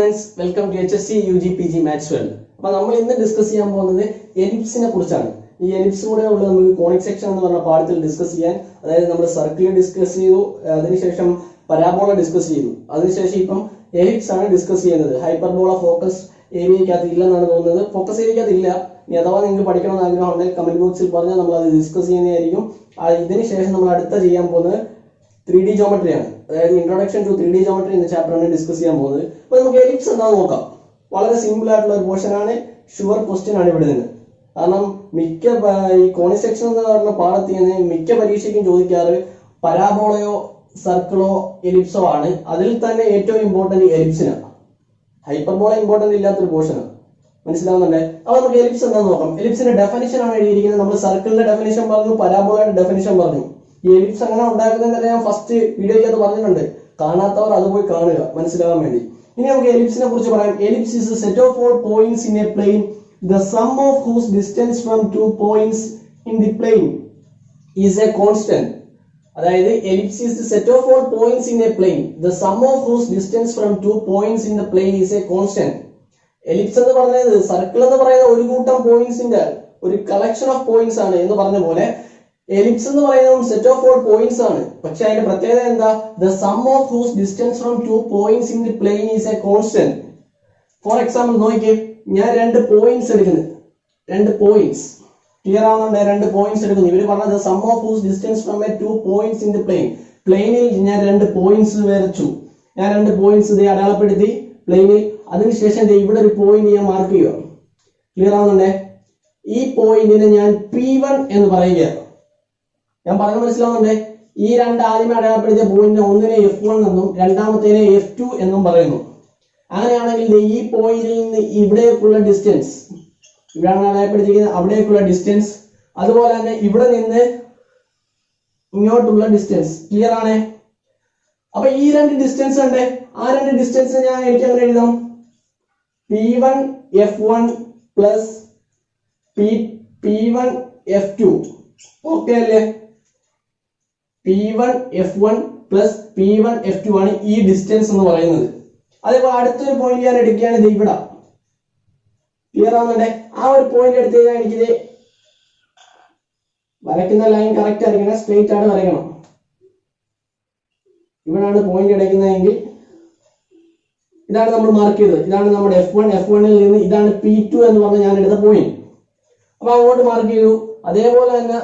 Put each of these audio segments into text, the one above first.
friends, welcome to HSC UG PG Maths 12. അപ്പോൾ നമ്മൾ ഇന്ന് ഡിസ്കസ് ചെയ്യാൻ പോകുന്നത് എലിപ്സിനെ കുറിച്ചാണ്. ഈ എലിപ്സ് കൂടെ ഉള്ള നമുക്ക് കോണിക് സെക്ഷൻ എന്ന് പറഞ്ഞ പാഠത്തിൽ ഡിസ്കസ് ചെയ്യാൻ, അതായത് നമ്മൾ സർക്കിൾ ഡിസ്കസ് ചെയ്തു, അതിനുശേഷം പരാബോള ഡിസ്കസ് ചെയ്തു, അതിനുശേഷം ഇപ്പം എലിപ്സ് ആണ് ഡിസ്കസ് ചെയ്യുന്നത്. ഹൈപ്പർബോള ഫോക്കസ് ഏരിയക്കകത്ത് ഇല്ലെന്നാണ് തോന്നുന്നത്. ഫോക്കസ് ഏരിയക്കകത്ത് ഇല്ല. ഇനി അഥവാ നിങ്ങൾക്ക് പഠിക്കണമെന്ന് ആഗ്രഹമുണ്ടെങ്കിൽ കമന്റ് ബോക്സിൽ പറഞ്ഞാൽ നമ്മൾ അത് ഡിസ്കസ് ചെയ്യുന്നതായിരിക്കും. ഇതിന് ശേഷം നമ്മൾ അടുത്ത ചെയ്യാൻ പോകുന്നത് 3D ജോമെട്രിയാണ്. അതായത് ഇൻട്രൊഡക്ഷൻ ടു 3D ജോമെട്രി എന്ന ചാപ്റ്ററാണ് ഡിസ്കസ് ചെയ്യാൻ പോകുന്നത്. അപ്പോൾ നമുക്ക് എലിപ്സ് എന്താണെന്ന് നോക്കാം. വളരെ സിമ്പിൾ ആയിട്ടുള്ള ഒരു പോർഷൻ ആണ്. ഷുവർ ക്വസ്റ്റ്യൻ ആണ് ഇവിടെ നിന്ന്. കാരണം മിക്ക ഈ കോണിക് സെക്ഷൻ എന്ന് പറഞ്ഞ പാഠത്തിന് മിക്ക പരീക്ഷയ്ക്കും ചോദിക്കാറ് പരാബോളയോ സർക്കിളോ എലിപ്സോ ആണ്. അതിൽ തന്നെ ഏറ്റവും ഇമ്പോർട്ടന്റ് എലിപ്സിനാണ്. ഹൈപ്പർബോള ഇമ്പോർട്ടന്റ് ഇല്ലാത്തൊരു പോർഷനാണ്. മനസ്സിലാവുന്നുണ്ടേ? അപ്പോൾ നമുക്ക് എലിപ്സ് എന്താണെന്ന് നോക്കാം. എലിപ്സിന്റെ ഡെഫിനിഷൻ ആണ് എഴുതിയിരിക്കുന്നത്. നമ്മൾ സർക്കിളിന്റെ ഡെഫിനിഷൻ പറഞ്ഞു, പരാബോളയുടെ ഡെഫിനിഷൻ പറഞ്ഞു. ഈ എലിപ്സ് അങ്ങനെ ഉണ്ടാക്കുന്നതിന് ഞാൻ ഫസ്റ്റ് വീഡിയോയ്ക്ക് അത് പറഞ്ഞിട്ടുണ്ട്. കാണാത്തവർ അത് പോയി കാണുക, മനസ്സിലാവാൻ വേണ്ടി. ഇനി നമുക്ക് എലിപ്സിനെ കുറിച്ച് പറയാം. Ellipse is a set of all points in a plane the sum of whose distance from two points in the plane is a constant. അതായത് ellipse is the set of all points in a plane the sum of whose distance from two points in the plane is a constant. Ellipse എന്ന് പറയുന്നത്, circle എന്ന് പറയുന്നത് ഒരു കൂട്ടം പോയിന്റ്സിന്റെ ഒരു collection of points ആണ് എന്ന് പറഞ്ഞ പോലെ എലിപ്സ് എന്ന് പറയുന്നത് സെറ്റ് ഓഫ് ഓൾ പോയിന്റ്സ് ആണ്. പക്ഷെ അതിന്റെ പ്രത്യേകത എന്താ? The sum of whose distance from two points in the plane is a constant. For example നോക്കിയേ, ഞാൻ രണ്ട് പോയിന്റ്സ് എടുക്കുന്നു. രണ്ട് പോയിന്റ്സ് ക്ലിയർ ആവുന്നുണ്ട്? രണ്ട് പോയിന്റ്സ് എടുക്കുന്നു. ഇവര് പറഞ്ഞത് sum of whose distance from a two points in the plane. പ്ലെയിനിൽ ഞാൻ രണ്ട് പോയിന്റ്സ് വരച്ചു. ഞാൻ രണ്ട് പോയിന്റ്സ് ഇത് അടയാളപ്പെടുത്തി പ്ലെയിനിൽ. അതിനുശേഷം ഇവിടെ ഒരു പോയിന്റ് ഞാൻ മാർക്ക് ചെയ്യുക. ക്ലിയർ ആവുന്നുണ്ടേ? ഈ പോയിന്റിനെ ഞാൻ P1 എന്ന് പറയുകയാണ്. ഞാൻ പറഞ്ഞ മനസ്സിലാവുന്നുണ്ടേ? ഈ രണ്ട് ആദ്യമേ അടയാളപ്പെടുത്തിയ പോയിന്റിനെ ഒന്നിനെ F1 എന്നും രണ്ടാമത്തേനെ F2 എന്നും പറയുന്നു. അങ്ങനെയാണെങ്കിൽ ഈ പോയിന്റിൽ നിന്ന് ഇവിടേക്കുള്ള ഡിസ്റ്റൻസ്, ഇവിടെയാണ് അടയാളപ്പെടുത്തിയിരിക്കുന്നത്, അവിടേക്കുള്ള ഡിസ്റ്റൻസ്, അതുപോലെ തന്നെ ഇവിടെ നിന്ന് ഇങ്ങോട്ടുള്ള ഡിസ്റ്റൻസ്. ക്ലിയർ ആണ്? അപ്പൊ ഈ രണ്ട് ഡിസ്റ്റൻസ് ഉണ്ട്. ആ രണ്ട് ഡിസ്റ്റൻസ് എനിക്ക് അങ്ങനെ എഴുതാം. P1 F1 plus P1 F2. Okay അല്ലേ? P1 F1 plus P1 F2 ആണ് ഈ ഡിസ്റ്റൻസ് എന്ന് പറയുന്നത്. അതേപോലെ അടുത്തൊരു പോയിന്റ് ഞാൻ എടുക്കുകയാണ്, ഇത് ഇവിടെ. ക്ലിയർ ആവുന്നുണ്ടേ? ആ ഒരു പോയിന്റ് എടുത്തു കഴിഞ്ഞാൽ എനിക്കിത് വരയ്ക്കുന്ന ലൈൻ കറക്റ്റ് ആയിരിക്കണം, സ്ട്രെയിറ്റ് ആണ് വരയ്ക്കണം. ഇവിടാണ് പോയിന്റ് എടുക്കുന്നതെങ്കിൽ ഇതാണ് നമ്മൾ മാർക്ക് ചെയ്തത്. ഇതാണ് നമ്മുടെ F1. F1ൽ നിന്ന് ഇതാണ് P2 എന്ന് പറഞ്ഞ ഞാൻ എടുത്ത പോയിന്റ്. അപ്പൊ അങ്ങോട്ട് മാർക്ക് ചെയ്തു. അതേപോലെ തന്നെ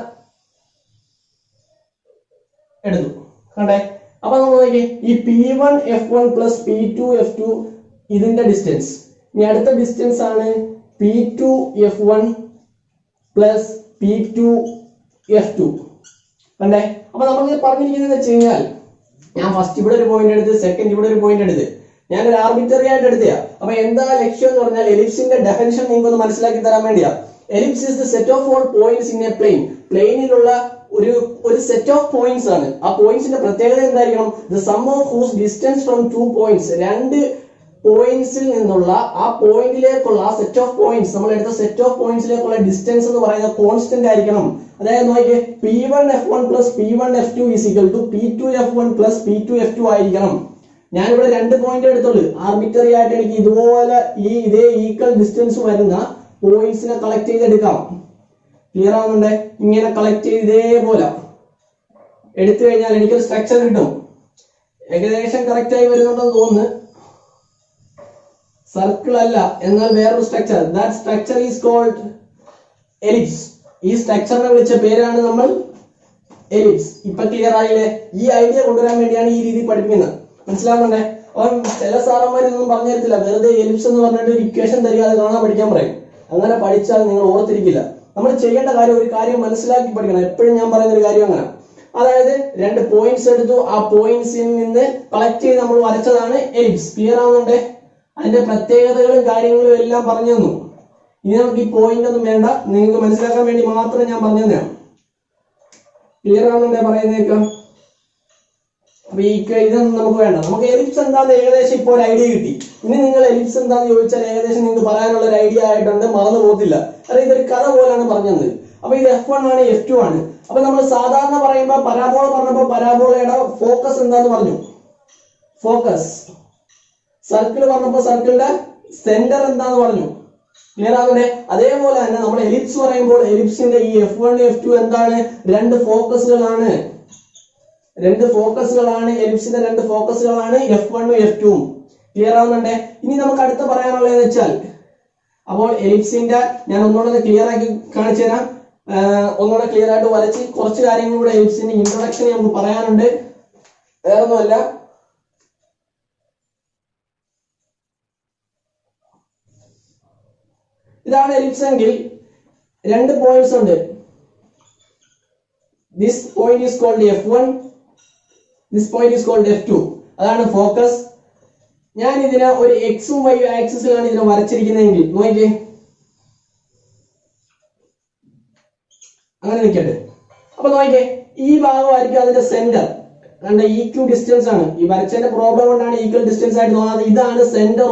എടുത്തു. കണ്ടേ? അപ്പൊ നമ്മൾ നോക്കി, ഈ P1 F1 plus P2 F2 ഇതിന്റെ ഡിസ്റ്റൻസ്. ഇനി അടുത്ത ഡിസ്റ്റൻസ് ആണ് P2 F1 plus P2 F2. കണ്ടേ? അപ്പൊ നമ്മൾ പറഞ്ഞിരിക്കുന്നത് വെച്ച് കഴിഞ്ഞാൽ, ഞാൻ ഫസ്റ്റ് ഇവിടെ ഒരു പോയിന്റ് എടുത്ത്, സെക്കൻഡ് ഇവിടെ ഒരു പോയിന്റ് എടുത്ത്, ഞാനൊരു ആർബിറ്ററി ആയിട്ട് എടുത്തയാ. അപ്പൊ എന്താ ലക്ഷ്യം എന്ന് പറഞ്ഞാൽ എലിപ്സിന്റെ ഡെഫിനിഷൻ നിങ്ങൾക്ക് ഒന്ന് മനസ്സിലാക്കി തരാൻ വേണ്ടിയാ. Ellipse is the set of all points in a plane. പ്ലെയിനിലുള്ള ഒരു സെറ്റ് ഓഫ് പോയിന്റ്സ് ആണ്. ആ പോയിന്റ്സിന്റെ പ്രത്യേകത എന്തായിരിക്കണം? The sum of whose distance from two points. രണ്ട് പോയിന്റ്സിൽ നിന്നുള്ള ആ പോയിന്റിലേക്കുള്ള ആ സെറ്റ് ഓഫ് പോയിന്റ്സ്, നമ്മൾ എടുത്ത സെറ്റ് ഓഫ് പോയിന്റ്സിലേക്കുള്ള ഡിസ്റ്റൻസ് എന്ന് പറയുന്നത് കോൺസ്റ്റന്റ് ആയിരിക്കണം. അതായത് നോക്കിയേ, P1 F1 plus P1 F2 is equal to P2 F1 plus P2 F2 ആയിരിക്കണം. ഞാനിവിടെ രണ്ട് പോയിന്റ് എടുത്തോളൂ. ആർബിറ്ററി ആയിട്ട് എനിക്ക് ഇതുപോലെ ഇതേ ഈക്വൽ ഡിസ്റ്റൻസ് വരുന്ന പോയിന്റ്സിനെ കളക്ട് ചെയ്തെടുക്കാം. ക്ലിയർ ആവുന്നുണ്ടേ? ഇങ്ങനെ കളക്ട് ചെയ്ത് ഇതേപോലെ എടുത്തു കഴിഞ്ഞാൽ എനിക്കൊരു സ്ട്രക്ചർ കിട്ടും. ഏകദേശം കറക്റ്റ് ആയി വരുന്നുണ്ടെന്ന് തോന്നുന്നു. സർക്കിൾ അല്ല, എന്നാൽ വേറൊരു structure. That structure is called ellipse. ഈ സ്ട്രക്ചറിനെ വിളിച്ച പേരാണ് നമ്മൾ എലിപ്സ്. ഇപ്പൊ ക്ലിയർ ആയില്ലേ? ഈ ഐഡിയ കൊണ്ടുവരാൻ വേണ്ടിയാണ് ഈ രീതി പഠിപ്പിക്കുന്നത്. മനസ്സിലാവുന്നുണ്ടേ? അപ്പം ചില സാറന്മാർ ഇതൊന്നും പറഞ്ഞു തരത്തില്ല. വെറുതെ എലിപ്സ് എന്ന് പറഞ്ഞിട്ട് ഒരു ഇക്വേഷൻ തരിക, അത് കാണാൻ പഠിക്കാൻ പറയും. അങ്ങനെ പഠിച്ചാൽ നിങ്ങൾ ഓർത്തിരിക്കില്ല. നമ്മൾ ചെയ്യേണ്ട കാര്യം, ഒരു കാര്യം മനസ്സിലാക്കി പഠിക്കണം. എപ്പോഴും ഞാൻ പറയുന്ന ഒരു കാര്യം അങ്ങനെ. അതായത് രണ്ട് പോയിന്റ്സ് എടുത്തു, ആ പോയിന്റ്സിൽ നിന്ന് കളക്ട് ചെയ്ത് നമ്മൾ വരച്ചതാണ് എലിപ്സ്. ക്ലിയർ ആവുന്നുണ്ടേ? അതിന്റെ പ്രത്യേകതകളും കാര്യങ്ങളും എല്ലാം പറഞ്ഞു തന്നു. ഇനി നമുക്ക് ഈ പോയിന്റ് ഒന്നും വേണ്ട, നിങ്ങൾക്ക് മനസ്സിലാക്കാൻ വേണ്ടി മാത്രം ഞാൻ പറഞ്ഞു തന്നെയാണ്. ക്ലിയർ ആവുന്നുണ്ടേ പറയുന്നേക്കാം? അപ്പൊ ഇതൊന്നും നമുക്ക് വേണ്ട. നമുക്ക് എലിപ്സ് എന്താന്ന് ഏകദേശം ഇപ്പോൾ ഒരു ഐഡിയ കിട്ടി. ഇനി നിങ്ങൾ എലിപ്സ് എന്താന്ന് ചോദിച്ചാൽ ഏകദേശം നിങ്ങൾക്ക് പറയാനുള്ള ഒരു ഐഡിയ ആയിട്ടുണ്ട്, മറന്നു പോകത്തില്ല. കാരണം ഇതൊരു കഥ പോലെയാണ് പറഞ്ഞത്. അപ്പൊ ഇത് F1 ആണ്, F2 ആണ്. അപ്പൊ നമ്മൾ സാധാരണ പറയുമ്പോൾ പരാബോള പറഞ്ഞപ്പോൾ പരാബോളയുടെ ഫോക്കസ് എന്താന്ന് പറഞ്ഞു. ഫോക്കസ് സർക്കിൾ പറഞ്ഞപ്പോൾ സർക്കിളിന്റെ സെന്റർ എന്താന്ന് പറഞ്ഞു. ക്ലിയർ ആകുന്നേ? അതേപോലെ തന്നെ നമ്മൾ എലിപ്സ് പറയുമ്പോൾ എലിപ്സിന്റെ ഈ F1 F2 എന്താണ്? രണ്ട് ഫോക്കസുകളാണ്. എലിപ്സിന്റെ രണ്ട് ഫോക്കസുകളാണ് F1 F2. ക്ലിയർ ആവുന്നുണ്ടേ? ഇനി നമുക്ക് അടുത്ത് പറയാനുള്ളത് വെച്ചാൽ, അപ്പോൾ എലിപ്സിന്റെ ഞാൻ ഒന്നുകൂടെ ക്ലിയർ ആക്കി കാണിച്ചു തരാം. ഒന്നുകൂടെ ക്ലിയർ ആയിട്ട് വരച്ച് കുറച്ച് കാര്യങ്ങളുടെ എലിപ്സിന്റെ ഇൻട്രൊഡക്ഷൻ നമുക്ക് പറയാനുണ്ട്. വേറൊന്നുമല്ല, ഇതാണ് എലിപ്സ് എങ്കിൽ രണ്ട് പോയിന്റ്സ് ഉണ്ട്. This point is called F1, this point is called F2. അതാണ് ഫോക്കസ്. ഞാൻ ഇതിനെ ഒരു എക്സും വൈ ആക്സിസിലാണ് ഇതിനെ വരച്ചിരിക്കുന്നതെങ്കിൽ നോക്കിയേ, അങ്ങനെ നിൽക്കട്ടെ. അപ്പൊ നോക്കിയേ, ഈ ഭാഗമായിരിക്കും അതിന്റെ സെന്റർ. കണ്ട ഈക്വൽ ഡിസ്റ്റൻസ് ആണ്. ഈ വരച്ചതിന്റെ പ്രോബ്ലം കൊണ്ടാണ് ഈക്വൽ ഡിസ്റ്റൻസ് ആയിട്ട് തോന്നുന്നത്. ഇതാണ് സെന്റർ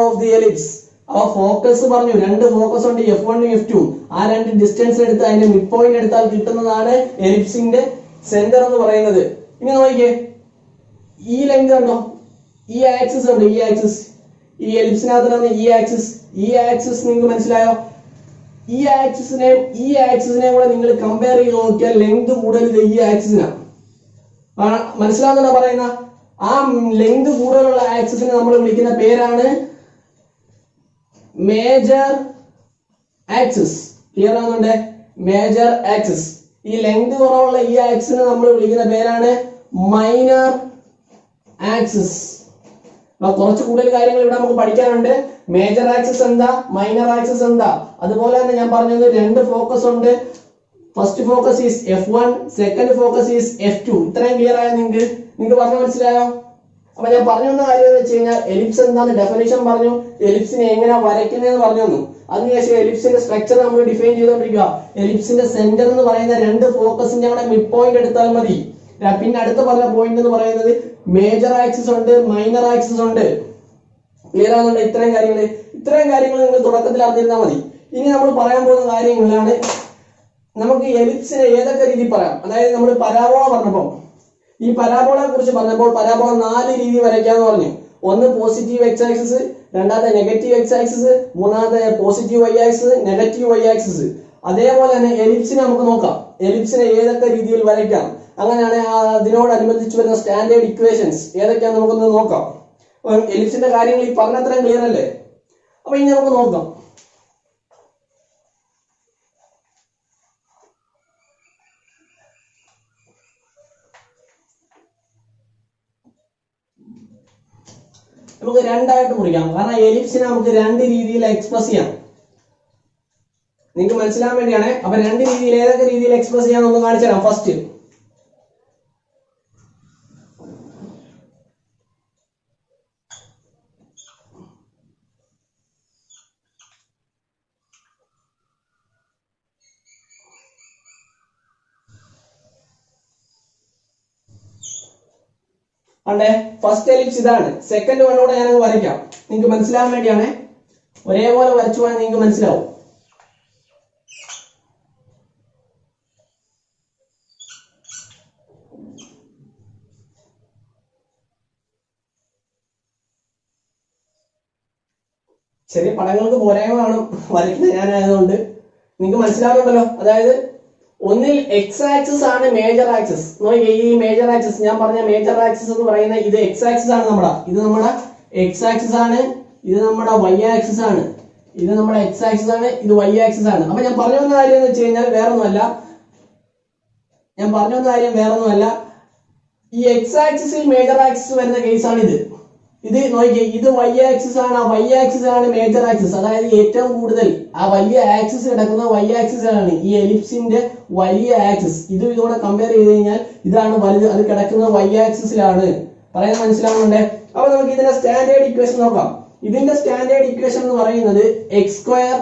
ഓഫ് ദി എലിപ്സ്. അപ്പൊ ഫോക്കസ് പറഞ്ഞു, രണ്ട് ഫോക്കസ് ഉണ്ട് F1 F2. ആ രണ്ട് ഡിസ്റ്റൻസ് എടുത്ത് അതിന്റെ മിഡ് പോയിന്റ് എടുത്താൽ കിട്ടുന്നതാണ് എലിപ്സിന്റെ സെന്റർ എന്ന് പറയുന്നത്. ഇനി നോക്കിയേ, ഈ ലെങ്ത് കണ്ടോ, ഈ ആക്സിസ് ഉണ്ട്, ഈ എലിപ്സിനകത്താണ് ഈ ആക്സിസ് നിങ്ങൾക്ക് മനസ്സിലായോ? ഈ ആക്സിസിനെയും കൂടെ നിങ്ങൾ കമ്പയർ ചെയ്ത് നോക്കിയാൽ ലെങ്ത് കൂടുതൽ ഈ ആക്സിസിനാണ്. മനസ്സിലാവുന്ന പറയുന്ന ആ ലെങ്ത് കൂടുതലുള്ള ആക്സിസിനെ നമ്മൾ വിളിക്കുന്ന പേരാണ് മേജർ ആക്സിസ്. ക്ലിയർ ആവുന്നുണ്ട്? Major axis. ഈ ലെങ്ത് കുറവുള്ള ഈ ആക്സിസിനെ നമ്മൾ വിളിക്കുന്ന പേരാണ് മൈനർ ആക്സിസ്. കുറച്ച് കൂടുതൽ കാര്യങ്ങൾ ഇവിടെ നമുക്ക് പഠിക്കാനുണ്ട്. മേജർ ആക്സിസ് എന്താ, മൈനർ ആക്സിസ് എന്താ. അതുപോലെ തന്നെ ഞാൻ പറഞ്ഞത് രണ്ട് ഫോക്കസ് ഉണ്ട്. First focus is F1, second focus is F2. ഇത്രയും ക്ലിയർ ആയ നിങ്ങൾക്ക് പറഞ്ഞു മനസ്സിലായോ? അപ്പൊ ഞാൻ പറഞ്ഞു വന്ന കാര്യം എന്ന് വെച്ച് കഴിഞ്ഞാൽ എലിപ്സ് എന്താന്ന് ഡെഫിനേഷൻ പറഞ്ഞു, എലിപ്സിനെ എങ്ങനെ വരയ്ക്കുന്നതെന്ന് പറഞ്ഞു തന്നു. അതിനുശേഷം എലിപ്സിന്റെ സ്ട്രക്ചർ നമ്മൾ ഡിഫൈൻ ചെയ്തുകൊണ്ടിരിക്കുക. എലിപ്സിന്റെ സെന്റർ എന്ന് പറയുന്ന രണ്ട് ഫോക്കസിന്റെ കൂടെ മിഡ് പോയിന്റ് എടുത്താൽ മതി. പിന്നെ അടുത്ത് പറഞ്ഞ പോയിന്റ് എന്ന് പറയുന്നത് മേജർ ആക്സിസ് ഉണ്ട്, മൈനർ ആക്സിസ് ഉണ്ട്. ക്ലിയർ ആകുന്നുണ്ട്? ഇത്രയും കാര്യങ്ങൾ നിങ്ങൾ തുടക്കത്തിൽ അറിഞ്ഞിരുന്നാൽ മതി. ഇനി നമ്മൾ പറയാൻ പോകുന്ന കാര്യങ്ങളാണ്, നമുക്ക് എലിപ്സിനെ ഏതൊക്കെ രീതി പറയാം. അതായത് നമ്മൾ പരാബോള പറഞ്ഞപ്പോൾ, ഈ പരാബോളയെ കുറിച്ച് പറഞ്ഞപ്പോൾ പരാബോള 4 രീതി വരയ്ക്കാന്ന് പറഞ്ഞു. ഒന്ന് പോസിറ്റീവ് എക്സ് ആക്സിസ്, രണ്ടാമത്തെ നെഗറ്റീവ് എക്സ് ആക്സിസ്, മൂന്നാമത്തെ positive y axis, negative y axis. അതേപോലെ തന്നെ എലിപ്സിനെ നമുക്ക് നോക്കാം, എലിപ്സിനെ ഏതൊക്കെ രീതിയിൽ വരയ്ക്കാം. അങ്ങനെയാണ് അതിനോടനുബന്ധിച്ച് വരുന്ന സ്റ്റാൻഡേർഡ് ഇക്വേഷൻസ് ഏതൊക്കെയാണെന്ന് നമുക്കൊന്ന് നോക്കാം. എലിപ്സിന്റെ കാര്യങ്ങൾ ഈ പറഞ്ഞത്രയും ക്ലിയർ അല്ലേ? അപ്പൊ ഇനി നമുക്ക് നോക്കാം. നമുക്ക് രണ്ടായിട്ട് മുറിക്കാം. കാരണം എലിപ്സിനെ നമുക്ക് രണ്ട് രീതിയിൽ എക്സ്പ്രസ് ചെയ്യാം. നിങ്ങൾക്ക് മനസ്സിലാൻ വേണ്ടിയാണ്. അപ്പൊ രണ്ട് രീതിയിൽ ഏതൊക്കെ രീതിയിൽ എക്സ്പ്രസ് ചെയ്യാമെന്ന് കാണിച്ചു തരാം. ഫസ്റ്റ് അണ്ടേ, ഫസ്റ്റ് എലിപ്സ് ഇതാണ്. സെക്കൻഡ് വണ്ണോടെ ഞാൻ വരയ്ക്കാം, നിങ്ങൾക്ക് മനസ്സിലാവാൻ വേണ്ടിയാണ്. ഒരേപോലെ വരച്ചു പോയാൽ നിങ്ങൾക്ക് മനസ്സിലാവും. ചെറിയ പടങ്ങൾക്ക് പോരായ്മ കാണും വരയ്ക്കുന്നത് ഞാനായതുകൊണ്ട്. നിങ്ങൾക്ക് മനസ്സിലാവുന്നുണ്ടല്ലോ? അതായത് ഒന്നിൽ എക്സ് ആക്സിസ് ആണ് മേജർ ആക്സിസ്. ഈ മേജർ ആക്സിസ് ഞാൻ പറഞ്ഞ മേജർ ആക്സിസ് എന്ന് പറയുന്നത് ഇത് എക്സ് ആക്സിസ് ആണ്. ഇത് നമ്മുടെ എക്സ് ആക്സിസ് ആണ്, ഇത് നമ്മുടെ വൈ ആക്സിസ് ആണ്. ഇത് നമ്മുടെ എക്സ് ആക്സിസ് ആണ്, ഇത് വൈ ആക്സിസ് ആണ്. അപ്പൊ ഞാൻ പറഞ്ഞു വന്ന കാര്യം എന്ന് വെച്ച് കഴിഞ്ഞാൽ വേറൊന്നുമല്ല, ഈ എക്സ് ആക്സിസിൽ മേജർ ആക്സിസ് വരുന്ന കേസാണ് ഇത്. നോക്കിയേ, ഇത് വൈ ആക്സിസ് ആണ്, ആ വൈ ആക്സിസ് ആണ് മേജർ ആക്സിസ്. അതായത് ഏറ്റവും കൂടുതൽ ആ വലിയ ആക്സിസ് കിടക്കുന്ന വൈ ആക്സിസ് ആണ്, ഈ എലിപ്സിന്റെ വലിയ ആക്സിസ്. ഇതുകൂടെ കമ്പയർ ചെയ്ത് കഴിഞ്ഞാൽ ഇതാണ് വലുത്, അത് കിടക്കുന്നത് വൈ ആക്സിസിലാണ്. പറയുന്നത് മനസ്സിലാവുന്നുണ്ടേ? അപ്പൊ നമുക്ക് ഇതിന്റെ സ്റ്റാൻഡേർഡ് ഇക്വേഷൻ നോക്കാം. ഇതിന്റെ സ്റ്റാൻഡേർഡ് ഇക്വേഷൻ എന്ന് പറയുന്നത് എക്സ് സ്ക്വയർ,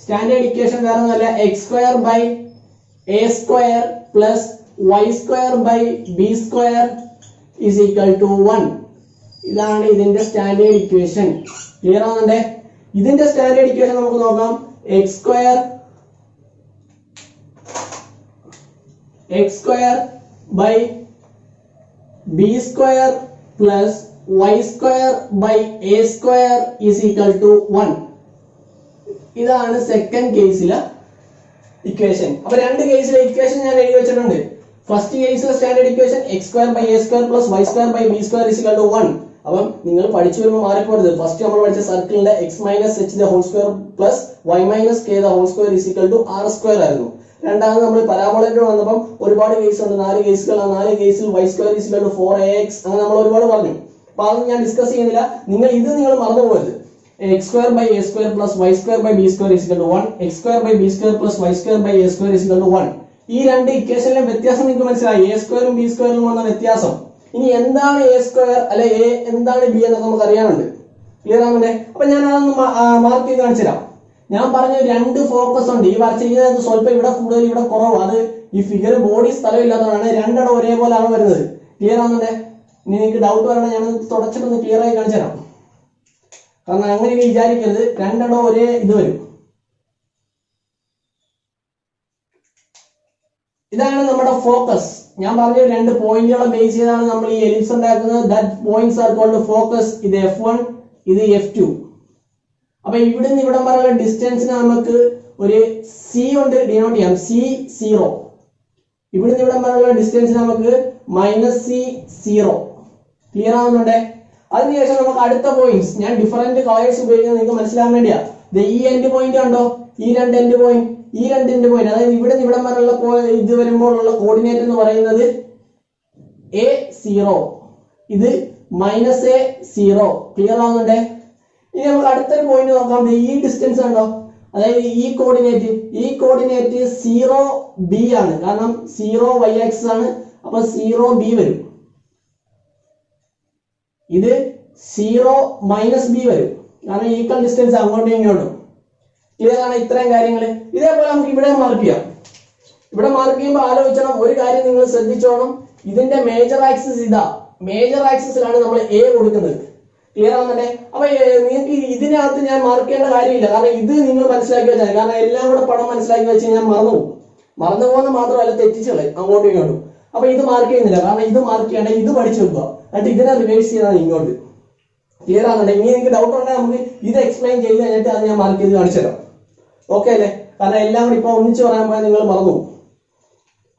സ്റ്റാൻഡേർഡ് ഇക്വേഷൻ വേറെ ഒന്നുമല്ല, x square by a square plus y square by b square is equal to 1. ഇതാണ് ഇതിന്റെ സ്റ്റാൻഡേർഡ് ഇക്വേഷൻ. ക്ലിയർ ആവുന്നുണ്ടേ? ഇതിന്റെ സ്റ്റാൻഡേർഡ് ഇക്വേഷൻ നമുക്ക് നോക്കാം. X square by b square plus y square by a square is equal to 1. ഇതാണ് second കേസിലെ equation. അപ്പൊ രണ്ട് കേസിലെ ഇക്വേഷൻ ഞാൻ എഴുതി വെച്ചിട്ടുണ്ട്. ഫസ്റ്റ് കേസിലെ standard equation x square by a square plus y square by b square is equal to 1. അപ്പം നിങ്ങൾ പഠിച്ചു വരുമ്പോൾ മാറിപ്പോരുത്. ഫസ്റ്റ് നമ്മൾ പഠിച്ച സർക്കിളിന്റെ x minus h the whole square plus y minus k the whole square is equal to r square ആയിരുന്നു. രണ്ടാമത് നമ്മൾ പരാബോളയിൽ വന്നപ്പോൾ ഒരുപാട് കേസ് ഉണ്ട്, 4 കേസുകൾ. ആ 4 കേസിൽ y square is equal to 4ax അങ്ങനെ നമ്മൾ ഒരുപാട് പറഞ്ഞു. അപ്പൊ അത് ഞാൻ ഡിസ്കസ് ചെയ്യുന്നില്ല. നിങ്ങൾ മറന്നു പോകരുത്. x square by a square plus y square by b square is equal to 1. x square by b square plus y square by a square is equal to 1. ഈ രണ്ട് ഇക്വേഷനിലെ വ്യത്യാസം നിങ്ങൾക്ക് മനസ്സിലായി. a സ്ക്വയറും b സ്ക്വയറും വന്ന വ്യത്യാസം. ഇനി എന്താണ് a സ്ക്വയർ അല്ലെ a എന്താണ് b എന്നൊക്കെ നമുക്ക് അറിയാനുണ്ട്. ക്ലിയർ ആണല്ലേ? അപ്പൊ ഞാൻ അതൊന്ന് മാർക്ക് ചെയ്ത് കാണിച്ചു തരാം. ഞാൻ പറഞ്ഞ രണ്ട് ഫോക്കസ് ഉണ്ട്. ഈ വരച്ച ഇതിനകത്ത് സ്വല്പം ഇവിടെ കൂടുതൽ ഇവിടെ കുറവ്. അത് ഈ ഫിഗർ ബോഡി സ്ഥലമില്ലാത്തതാണ്. രണ്ടെണ്ണം ഒരേപോലെയാണ് വരുന്നത്. ക്ലിയർ ആണെന്നുണ്ടെ ഇനി നിങ്ങൾക്ക് ഡൗട്ട് വരണം, ഞാൻ തുടച്ചിട്ടൊന്ന് ക്ലിയർ ആയി കാണിച്ചു തരാം. കാരണം അങ്ങനെ വിചാരിക്കരുത്, രണ്ടെണ്ണം ഒരേ ഇത് വരും. ഇതാണ് നമ്മുടെ ഫോക്കസ്. ഞാൻ പറഞ്ഞ രണ്ട് പോയിന്റുകളെ ബേസ് ചെയ്താണ് നമ്മൾ ഈ എലിപ്സ് ഉണ്ടാക്കുന്നത്. That points are called focus. ഇത് F1, ഇത് F2. അപ്പൊ ഇവിടുന്ന് ഇവിടം വരെയുള്ള ഡിസ്റ്റൻസിന് നമുക്ക് ഒരു C കൊണ്ട് ഡിനോട്ട് ചെയ്യാം, C0. ഇവിടുന്ന് ഇവിടം വരെയുള്ള ഡിസ്റ്റൻസിന് നമുക്ക് -C0. ക്ലിയർ ആവുന്നുണ്ടേ? അതിനുശേഷം നമുക്ക് അടുത്ത പോയിന്റ്സ് ഞാൻ ഡിഫറെന്റ് കളേഴ്സ് ഉപയോഗിക്കുന്നത് നിങ്ങൾക്ക് മനസ്സിലാൻ വേണ്ടിയാ. ഈ എൻഡ് പോയിന്റ് ഉണ്ടോ, ഈ രണ്ട് എൻഡ് പോയിന്റ്, ഈ രണ്ട് എൻഡ് പോയിന്റ്, അതായത് ഇവിടെ ഇവിടം വരെയുള്ള ഇത് വരുമ്പോഴുള്ള കോർഡിനേറ്റ് എന്ന് പറയുന്നത് A0, ഇത് -A0. ക്ലിയർ ആവുന്നുണ്ടേ? ഇനി നമുക്ക് അടുത്തൊരു പോയിന്റ് നോക്കാം. ഈ ഡിസ്റ്റൻസ് ഉണ്ടോ, അതായത് ഈ കോർഡിനേറ്റ് 0B ആണ്. കാരണം 0 y ആക്സിസ് ആണ്. അപ്പൊ 0B വരും. ഇത് 0 -B വരും. കാരണം ഈക്വൽ ഡിസ്റ്റൻസ് അങ്ങോട്ടും ഇങ്ങോട്ടും. ക്ലിയർ ആണ്? ഇത്രയും കാര്യങ്ങൾ ഇതേപോലെ നമുക്ക് ഇവിടെ മാർക്ക് ചെയ്യാം. ഇവിടെ മാർക്ക് ചെയ്യുമ്പോൾ ആലോചിക്കണം, ഒരു കാര്യം നിങ്ങൾ ശ്രദ്ധിച്ചോണം. ഇതിന്റെ മേജർ ആക്സിസ് ഇതാ. മേജർ ആക്സിസിലാണ് നമ്മൾ A കൊടുക്കുന്നത്. ക്ലിയർ ആവുന്നുണ്ടേ? അപ്പൊ നിങ്ങൾക്ക് ഇതിനകത്ത് ഞാൻ മാർക്ക് ചെയ്യേണ്ട കാര്യമില്ല. കാരണം ഇത് നിങ്ങൾ മനസ്സിലാക്കി വെച്ചാൽ, കാരണം എല്ലാം കൂടെ പടം മനസ്സിലാക്കി വെച്ച് ഞാൻ മറന്നു പോകുന്ന മാത്രമല്ല തെറ്റിച്ചുകളെ അങ്ങോട്ടും ഇങ്ങോട്ടും. അപ്പൊ ഇത് മാർക്ക് ചെയ്യുന്നില്ല. കാരണം ഇത് മാർക്ക് ചെയ്യണ്ട, ഇത് പഠിച്ചു വെക്കുക. എന്നിട്ട് ഇതിനെ റിവേഴ്സ് ചെയ്താണ് ഇങ്ങോട്ട്. ക്ലിയർ ആവുന്നുണ്ട്? ഇനി നിങ്ങൾക്ക് ഡൗട്ട് ഉണ്ടെങ്കിൽ നമുക്ക് ഇത് എക്സ്പ്ലെയിൻ ചെയ്ത് കഴിഞ്ഞിട്ട് അത് ഞാൻ മാർക്ക് ചെയ്ത് കാണിച്ചു തരാം. ഓക്കെ അല്ലേ? കാരണം എല്ലാം കൂടി ഇപ്പൊ ഒന്നിച്ച് പറയാൻ പോയാൽ നിങ്ങൾ മറന്നു പോകും.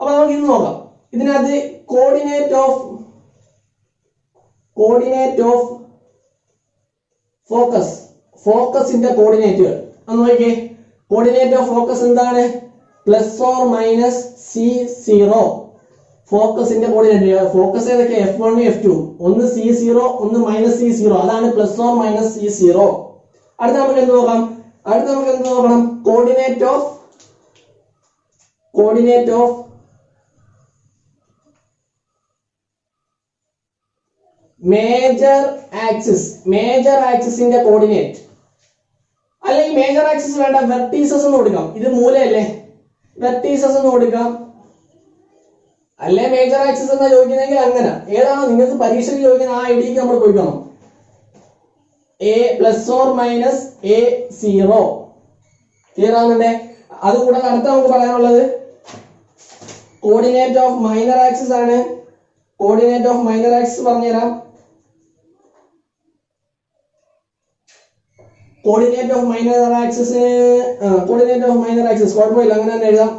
അപ്പൊ നമുക്ക് ഇത് നോക്കാം. ഇതിനകത്ത് കോർഡിനേറ്റ് ഓഫ് ഫോക്കസിന്റെ കോർഡിനേറ്റുകൾ ഒന്ന് നോക്കിയേ. കോർഡിനേറ്റ് ഓഫ് ഫോക്കസ് എന്താണ്? +or -C0. ഫോക്കസിന്റെ കോർഡിനേറ്റ്. ഫോക്കസ് ഏതൊക്കെ? F1, F2. ഒന്ന് C0, ഒന്ന് -C0. അതാണ് +or -C0. അടുത്ത നമുക്ക് എന്ത് നോക്കാം? കോർഡിനേറ്റ് ഓഫ് മേജർ ആക്സിസിന്റെ കോർഡിനേറ്റ്. അല്ലെങ്കിൽ മേജർ ആക്സിസ് വേണ്ട, വെർട്ടീസസ് എന്ന് കൊടുക്കാം. ഇത് മൂലയല്ലേ, വെർട്ടീസസ് എന്ന് കൊടുക്കാം. അല്ലെ മേജർ ആക്സിസ് എന്നാ ചോദിക്കുന്നെങ്കിൽ അങ്ങനെ ഏതാണോ നിങ്ങൾക്ക് പരീക്ഷയ്ക്ക് ചോദിക്കുന്ന ആ ഐഡിയക്ക് നമ്മൾ പോയിക്കണം. +or -A0. ക്ലിയർ ആവുന്നുണ്ടേ? അതുകൂടാതെ അടുത്ത നമുക്ക് പറയാനുള്ളത് കോർഡിനേറ്റ് ഓഫ് മൈനർ ആക്സിസ് ആണ്. കോർഡിനേറ്റ് ഓഫ് മൈനർ ആക്സിസ് പറഞ്ഞുതരാം. കോർഡിനേറ്റ് ഓഫ് മൈനർ ആക്സിസ് കുഴപ്പമില്ല, അങ്ങനെ തന്നെ എഴുതാം.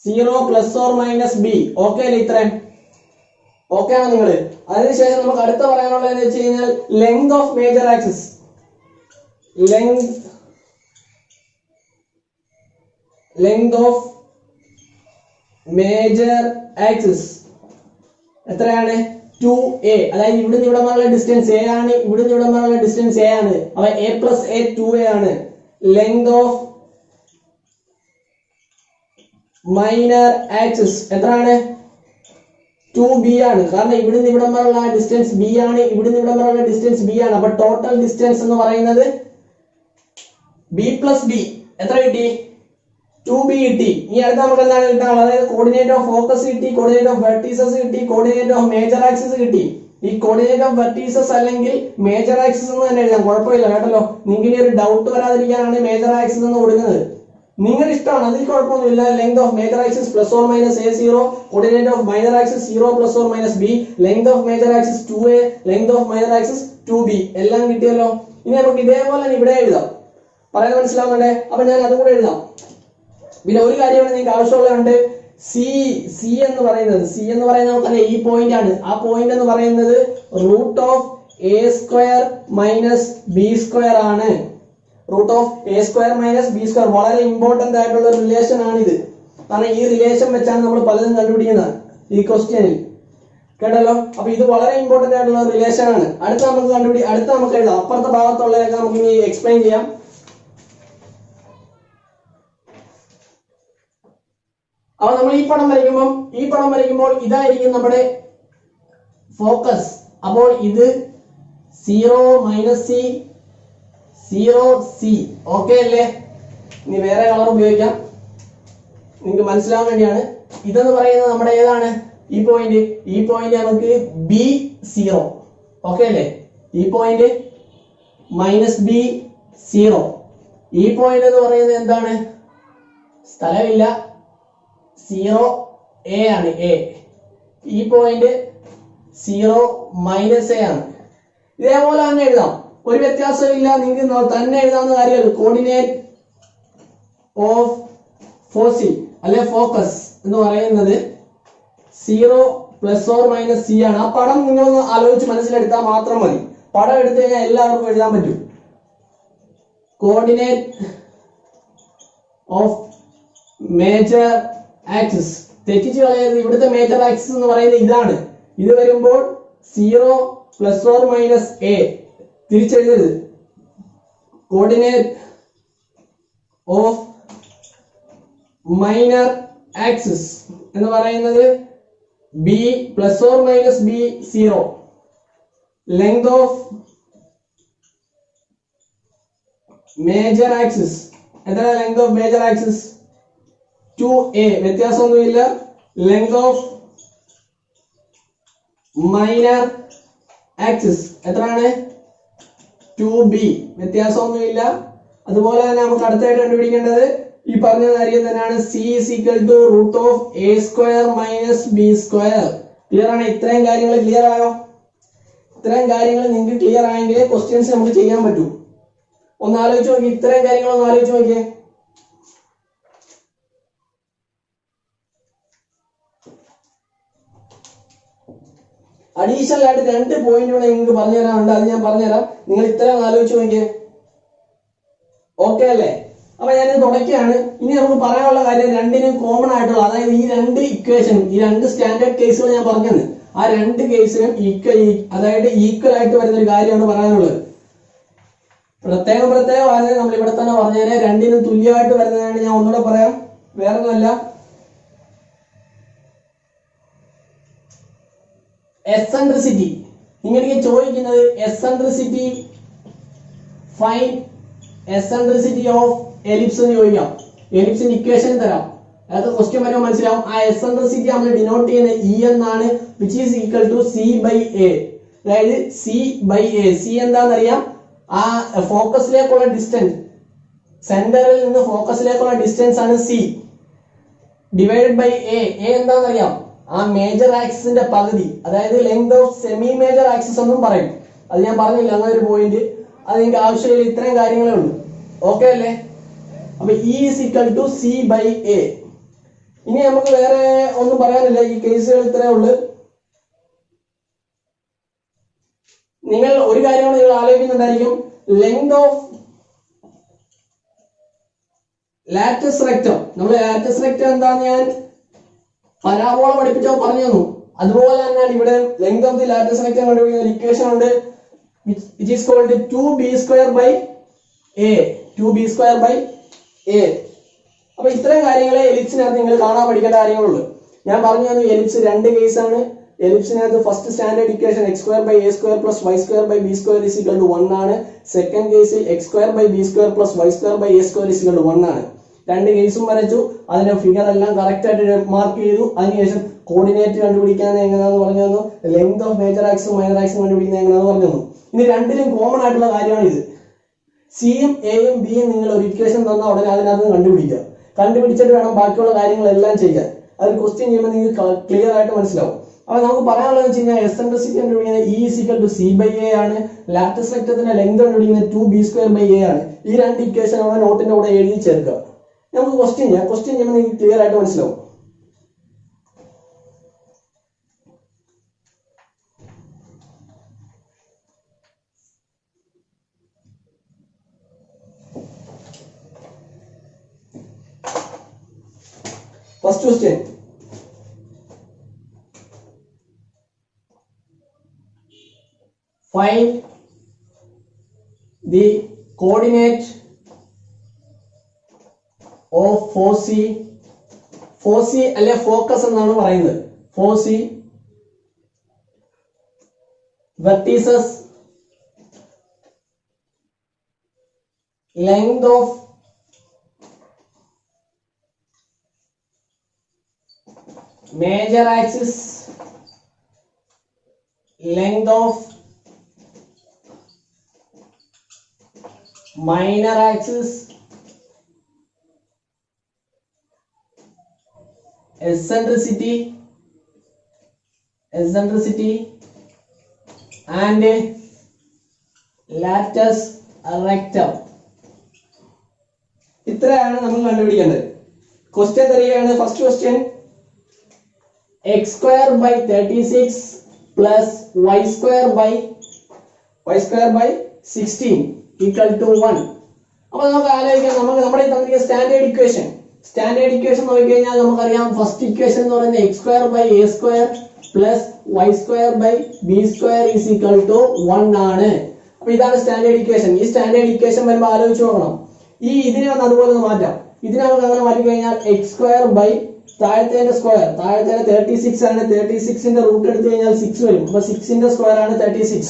+0 +or -B. ഓക്കെ അല്ലേ? ഇത്രയും ഓക്കെ ആണ് നിങ്ങൾ? അതിനുശേഷം നമുക്ക് അടുത്ത പറയാനുള്ളത് എന്ന് വെച്ച് കഴിഞ്ഞാൽ length of major axis. Length of major axis എത്രയാണ്? 2a. അതായത് ഇവിടുന്ന് ഇവിടെ വരെയുള്ള ഡിസ്റ്റൻസ് A ആണ്, ഇവിടുന്ന് ഇവിടെ വരെയുള്ള ഡിസ്റ്റൻസ് A ആണ്. അപ്പൊ A + A 2a ആണ്. ലെങ്ത് ഓഫ് മൈനർ ആക്സിസ് എത്രയാണ്? 2b ആണ്. കാരണം ഇവിടുന്ന് ഇവിടം വരെയുള്ള ഡിസ്റ്റൻസ് B ആണ്, ഇവിടുന്ന് ഇവിടം വരെയുള്ള ഡിസ്റ്റൻസ് B ആണ്. അപ്പൊ ടോട്ടൽ ഡിസ്റ്റൻസ് എന്ന് പറയുന്നത് B + B എത്ര കിട്ടി? 2b കിട്ടി. ഇനി അടുത്ത നമുക്ക് എന്താണ് കിട്ടാനുള്ളത്? അതായത് കോർഡിനേറ്റ് ഓഫ് ഫോക്കസ് കിട്ടി, കോർഡിനേറ്റ് ഓഫ് വെർട്ടീസസ് കിട്ടി, കോർഡിനേറ്റ് ഓഫ് മേജർ ആക്സിസ് കിട്ടി. ഈ കോർഡിനേറ്റ് ഓഫ് വെർട്ടീസസ് അല്ലെങ്കിൽ മേജർ ആക്സിസ് എന്ന് തന്നെ എഴുതാം, കുഴപ്പമില്ല കേട്ടല്ലോ. നിങ്ങൾക്ക് ഇനി ഒരു ഡൗട്ട് വരാതിരിക്കാനാണ് മേജർ ആക്സിസ് എന്ന് കൊടുക്കുന്നത്. നിങ്ങൾ ഇഷ്ടമാണ്, അതിൽ കുഴപ്പമൊന്നുമില്ല. Length of major axis plus or minus a0, coordinate of minor axis 0 plus or minus b, length of major axis 2a, length of minor axis 2b, എല്ലാം കിട്ടിയല്ലോ. ഇനി നമുക്ക് ഇതേപോലെ ഇവിടെ എഴുതാം. പറയാൻ മനസ്സിലാവുന്നുണ്ടേ? അപ്പൊ ഞാൻ അതും കൂടെ എഴുതാം. പിന്നെ ഒരു കാര്യമാണ് നിങ്ങൾക്ക് ആവശ്യമുള്ളതുണ്ട്. സി എന്ന് പറയുന്നത് നമുക്കറിയാം ഈ പോയിന്റ് ആണ്. ആ പോയിന്റ് എന്ന് പറയുന്നത് root of a square minus b square ആണ്. Root of a square minus b square വളരെ ഇമ്പോർട്ടന്റ് ആയിട്ടുള്ള റിലേഷൻ ആണിത്. കാരണം ഈ റിലേഷൻ വെച്ചാണ് നമ്മൾ പലതും കണ്ടുപിടിക്കുന്നത് ഈ ക്വസ്റ്റ്യനിൽ, കേട്ടല്ലോ. അപ്പൊ ഇത് വളരെ ഇമ്പോർട്ടന്റ് ആയിട്ടുള്ള റിലേഷൻ ആണ്. അടുത്ത നമുക്ക് എഴുതാം. അപ്പുറത്തെ ഭാഗത്തുള്ളതൊക്കെ നമുക്ക് ഇനി എക്സ്പ്ലെയിൻ ചെയ്യാം. അപ്പൊ നമ്മൾ ഈ പടം വരയ്ക്കുമ്പോൾ ഇതായിരിക്കും നമ്മുടെ ഫോക്കസ്. അപ്പോൾ ഇത് 0 മൈനസ് സി 0 സി, ഓക്കെ അല്ലേ? ഇനി വേറെ കളർ ഉപയോഗിക്കാം, നിങ്ങൾക്ക് മനസ്സിലാവാൻ വേണ്ടിയാണ്. ഇതെന്ന് പറയുന്നത് നമ്മുടെ ഏതാണ്? ഈ പോയിന്റ് നമുക്ക് B0, ഓക്കെ അല്ലേ? ഈ പോയിന്റ് മൈനസ് B0. ഈ പോയിന്റ് എന്ന് പറയുന്നത് എന്താണ്? സ്ഥലമില്ല, 0a ആണ്, a. ഈ പോയിന്റ് 0 മൈനസ് a ആണ്. ഇതേപോലെ തന്നെ എഴുതാം, ഒരു വ്യത്യാസമില്ല. നിങ്ങൾക്ക് തന്നെ എഴുതാവുന്ന കാര്യമല്ല. കോർഡിനേറ്റ് ഓഫ് ഫോസി അല്ലെ ഫോക്കസ് എന്ന് പറയുന്നത് 0 പ്ലസ് ഓർ മൈനസ് സി ആണ്. ആ പടം നിങ്ങളൊന്ന് ആലോചിച്ച് മനസ്സിലെടുത്താൽ മാത്രം മതി. പടം എടുത്തു കഴിഞ്ഞാൽ എല്ലാവർക്കും എഴുതാൻ പറ്റും. കോർഡിനേറ്റ് ഓഫ് മേജർ ആക്സിസ്, തെറ്റിച്ച് കളയരുത്. ഇവിടുത്തെ മേജർ ആക്സിസ് എന്ന് പറയുന്നത് ഇതാണ്. ഇത് വരുമ്പോൾ 0 പ്ലസ് ഓർ മൈനസ് എ, തിരിച്ചെഴുതരുത്. കോർഡിനേറ്റ് ഓഫ് മൈനർ ആക്സിസ് എന്ന് പറയുന്നത് b plus or minus B0. Length of major axis, എത്ര length of major axis? 2a, വ്യത്യാസമൊന്നുമില്ല. ലെങ്ത് ഓഫ് മൈനർ ആക്സിസ് എത്രയാണ്? 2b, വ്യത്യാസമൊന്നുമില്ല. അതുപോലെ തന്നെ നമുക്ക് അടുത്തായിട്ട് കണ്ടുപിടിക്കേണ്ടത് ഈ പറഞ്ഞ കാര്യം തന്നെയാണ്. c is equal to root of a square minus b square. Clear ആണ്? ഇത്രയും കാര്യങ്ങൾ ക്ലിയർ ആയോ? ഇത്രയും കാര്യങ്ങൾ നിങ്ങൾക്ക് ക്ലിയർ ആയെങ്കിൽ ക്വസ്റ്റ്യൻസ് നമുക്ക് ചെയ്യാൻ പറ്റൂ. ഒന്ന് ആലോചിച്ച് നോക്കി, ഇത്രയും കാര്യങ്ങൾ ഒന്ന് ആലോചിച്ച് നോക്കിയേ. അഡീഷണൽ ആയിട്ട് 2 പോയിന്റ് കൂടെ നിങ്ങൾക്ക് പറഞ്ഞു തരാനുണ്ട്, അത് ഞാൻ പറഞ്ഞുതരാം. നിങ്ങൾ ഇത്രയും ആലോചിച്ച് നോക്കിയേ, ഓക്കെ അല്ലേ? അപ്പൊ ഞാനിത് തുടക്കുകയാണ്. ഇനി നമുക്ക് പറയാനുള്ള കാര്യം രണ്ടിനും കോമൺ ആയിട്ടുള്ള, അതായത് ഈ 2 ഇക്വേഷൻ, ഈ 2 സ്റ്റാൻഡേർഡ് കേസുകൾ ഞാൻ പറഞ്ഞത്, ആ 2 കേസിനും അതായത് ഈക്വൽ ആയിട്ട് വരുന്ന ഒരു കാര്യമാണ് പറയാനുള്ളത്. പ്രത്യേകം പറഞ്ഞത് നമ്മൾ ഇവിടെ തന്നെ പറഞ്ഞതിനെ രണ്ടിനും തുല്യമായിട്ട് വരുന്നതാണ്. ഞാൻ ഒന്നുകൂടെ പറയാം, വേറെ ഒന്നുമല്ല. എസെൻട്രിസിറ്റി, നിങ്ങൾക്ക് ചോദിക്കുന്നത് eccentricity, find eccentricity of ellipse എന്ന് ചോദിക്കാം. എലിപ്സിന്റെ ഇക്വേഷൻ തരാം, അതൊക്കെ ക്വസ്റ്റ്യൻ വരുമ്പോൾ മനസ്സിലാവും. ആ എസെൻട്രിസിറ്റി നമ്മൾ ഡിനോട്ട് ചെയ്യുന്നത് E എന്നാണ്, which is equal to C/A. അതായത് C/A. C എന്താണെന്നറിയാം? ആ ഫോക്കസിലേക്കുള്ള ഡിസ്റ്റൻസ്, സെന്ററിൽ നിന്ന് ഫോക്കസിലേക്കുള്ള ഡിസ്റ്റൻസ് ആണ് C ഡിവൈഡഡ് ബൈ A. എന്താണെന്നറിയാം? ആ മേജർ ആക്സിസിന്റെ പകുതി, അതായത് length of semi major axis എന്നും പറയും. അത് ഞാൻ പറഞ്ഞില്ല, അങ്ങനെ ഒരു പോയിന്റ്. അത് നിങ്ങൾക്ക് ആവശ്യമില്ല, ഇത്രയും കാര്യങ്ങളേ ഉള്ളൂ, ഓക്കെ അല്ലേ? അപ്പൊ E is equal to C/A. ഇനി നമുക്ക് വേറെ ഒന്നും പറയാനില്ല, ഈ കേസുകൾ ഇത്രേ ഉള്ളു. നിങ്ങൾ ഒരു കാര്യമാണ് നിങ്ങൾ ആലോചിക്കുന്നുണ്ടായിരിക്കും, ലെങ്ത് ഓഫ് ലാറ്റസ് റെക്റ്റം. നമ്മൾ ലാറ്റസ് റെക്റ്റം എന്താന്ന് ഞാൻ പരാബോള പഠിപ്പിച്ചോ പറഞ്ഞു തന്നു. അതുപോലെ തന്നെയാണ് ഇവിടെ length of the latus rectum കണ്ടുപിടിക്കുന്ന ഇക്വേഷൻ ഉണ്ട്, which is called 2b²/a. 2b²/a. അപ്പൊ ഇത്രയും കാര്യങ്ങളെ എലിപ്സിനകത്ത് നിങ്ങൾ കാണാൻ പഠിക്കേണ്ട കാര്യങ്ങളുള്ളൂ. ഞാൻ പറഞ്ഞു തന്നു, എലിപ്സ് 2 കേസാണ്. എലിപ്സിനകത്ത് first standard equation x²/a² + y²/b² = 1 ആണ്. സെക്കൻഡ് കേസിൽ x²/b² + y²/a² = 1 ആണ്. 2 കേസും വരച്ചു, അതിന്റെ ഫിഗർ എല്ലാം കറക്റ്റ് ആയിട്ട് മാർക്ക് ചെയ്തു. അതിനുശേഷം കോർഡിനേറ്റ് കണ്ടുപിടിക്കാൻ എങ്ങനെയാണെന്ന് പറഞ്ഞു തന്നു. ലെങ്ത് ഓഫ് മേജർ ആക്സും മൈനർ ആക്സും കണ്ടുപിടിക്കുന്നത് എങ്ങനെയാണെന്ന് പറഞ്ഞു തന്നു. ഇനി രണ്ടിലും കോമൺ ആയിട്ടുള്ള കാര്യമാണ് ഇത്. സിയും എയും ബിയും നിങ്ങൾ ഒരു ഇക്വേഷൻ തന്നാൽ ഉടനെ അതിനകത്ത് കണ്ടുപിടിക്കുക. കണ്ടുപിടിച്ചിട്ട് വേണം ബാക്കിയുള്ള കാര്യങ്ങളെല്ലാം ചെയ്യാൻ. അത് ക്വസ്റ്റ്യൻ ചെയ്യുമ്പോൾ നിങ്ങൾക്ക് ക്ലിയർ ആയിട്ട് മനസ്സിലാവും. അപ്പൊ നമുക്ക് പറയാനുള്ളത് വെച്ച് കഴിഞ്ഞാൽ എസെൻട്രിസിറ്റി കണ്ടുപിടിക്കുന്നത് E = C/A ആണ്. ലാറ്റിസ് വെക്ടറിന്റെ ലെങ്ത് കണ്ടുപിടിക്കുന്നത് 2B²/A ആണ്. ഈ രണ്ട് ഇക്വേഷൻ അവിടെ നോട്ടിന്റെ കൂടെ എഴുതി ചേർക്കുക. നമുക്ക് ക്വസ്റ്റ്യൻ ചെയ്യുമ്പോൾ നിങ്ങൾക്ക് ക്ലിയർ ആയിട്ട് മനസ്സിലാവും. First question. Find the coordinate of foci. Foci അല്ലെ ഫോക്കസ് എന്നാണ് പറയുന്നത്. Foci vertices length of major axis, length of minor axis, eccentricity and latus rectum. ഇത്രയാണ് നമ്മൾ കണ്ടുപിടിക്കേണ്ടത്. ക്വസ്റ്റ്യൻ തരികയാണ്. First question x²/36 plus y²/16 equal to 1. അപ്പോൾ നമുക്ക് ആലോചിക്കാം, നമുക്ക് നമ്മുടെ തന്നിരിക്കുന്ന സ്റ്റാൻഡേർഡ് ഇക്വേഷൻ നോക്കിക്കഴിഞ്ഞാൽ നമുക്കറിയാം ഫസ്റ്റ് ഇക്വേഷൻ എന്ന് പറയുന്നത് x²/a² plus y²/b² is equal to 1 ആണ്. അപ്പൊ ഇതാണ് സ്റ്റാൻഡേർഡ് ഇക്വേഷൻ. ഈ സ്റ്റാൻഡേർഡ് ഇക്വേഷൻ വരുമ്പോൾ ആലോചിച്ച് നോക്കണം. ഇതിനെ ഒന്ന് അതുപോലെ ഒന്ന് മാറ്റാം. ഇതിനെ നമുക്ക് അങ്ങനെ മാറ്റി കഴിഞ്ഞാൽ x² താഴത്തെ സ്ക്വയർ 36 ആണ്. 36ന്റെ റൂട്ട് എടുത്തു കഴിഞ്ഞാൽ 6 വരും. അപ്പൊ 6ന്റെ സ്ക്വയർ ആണ് 36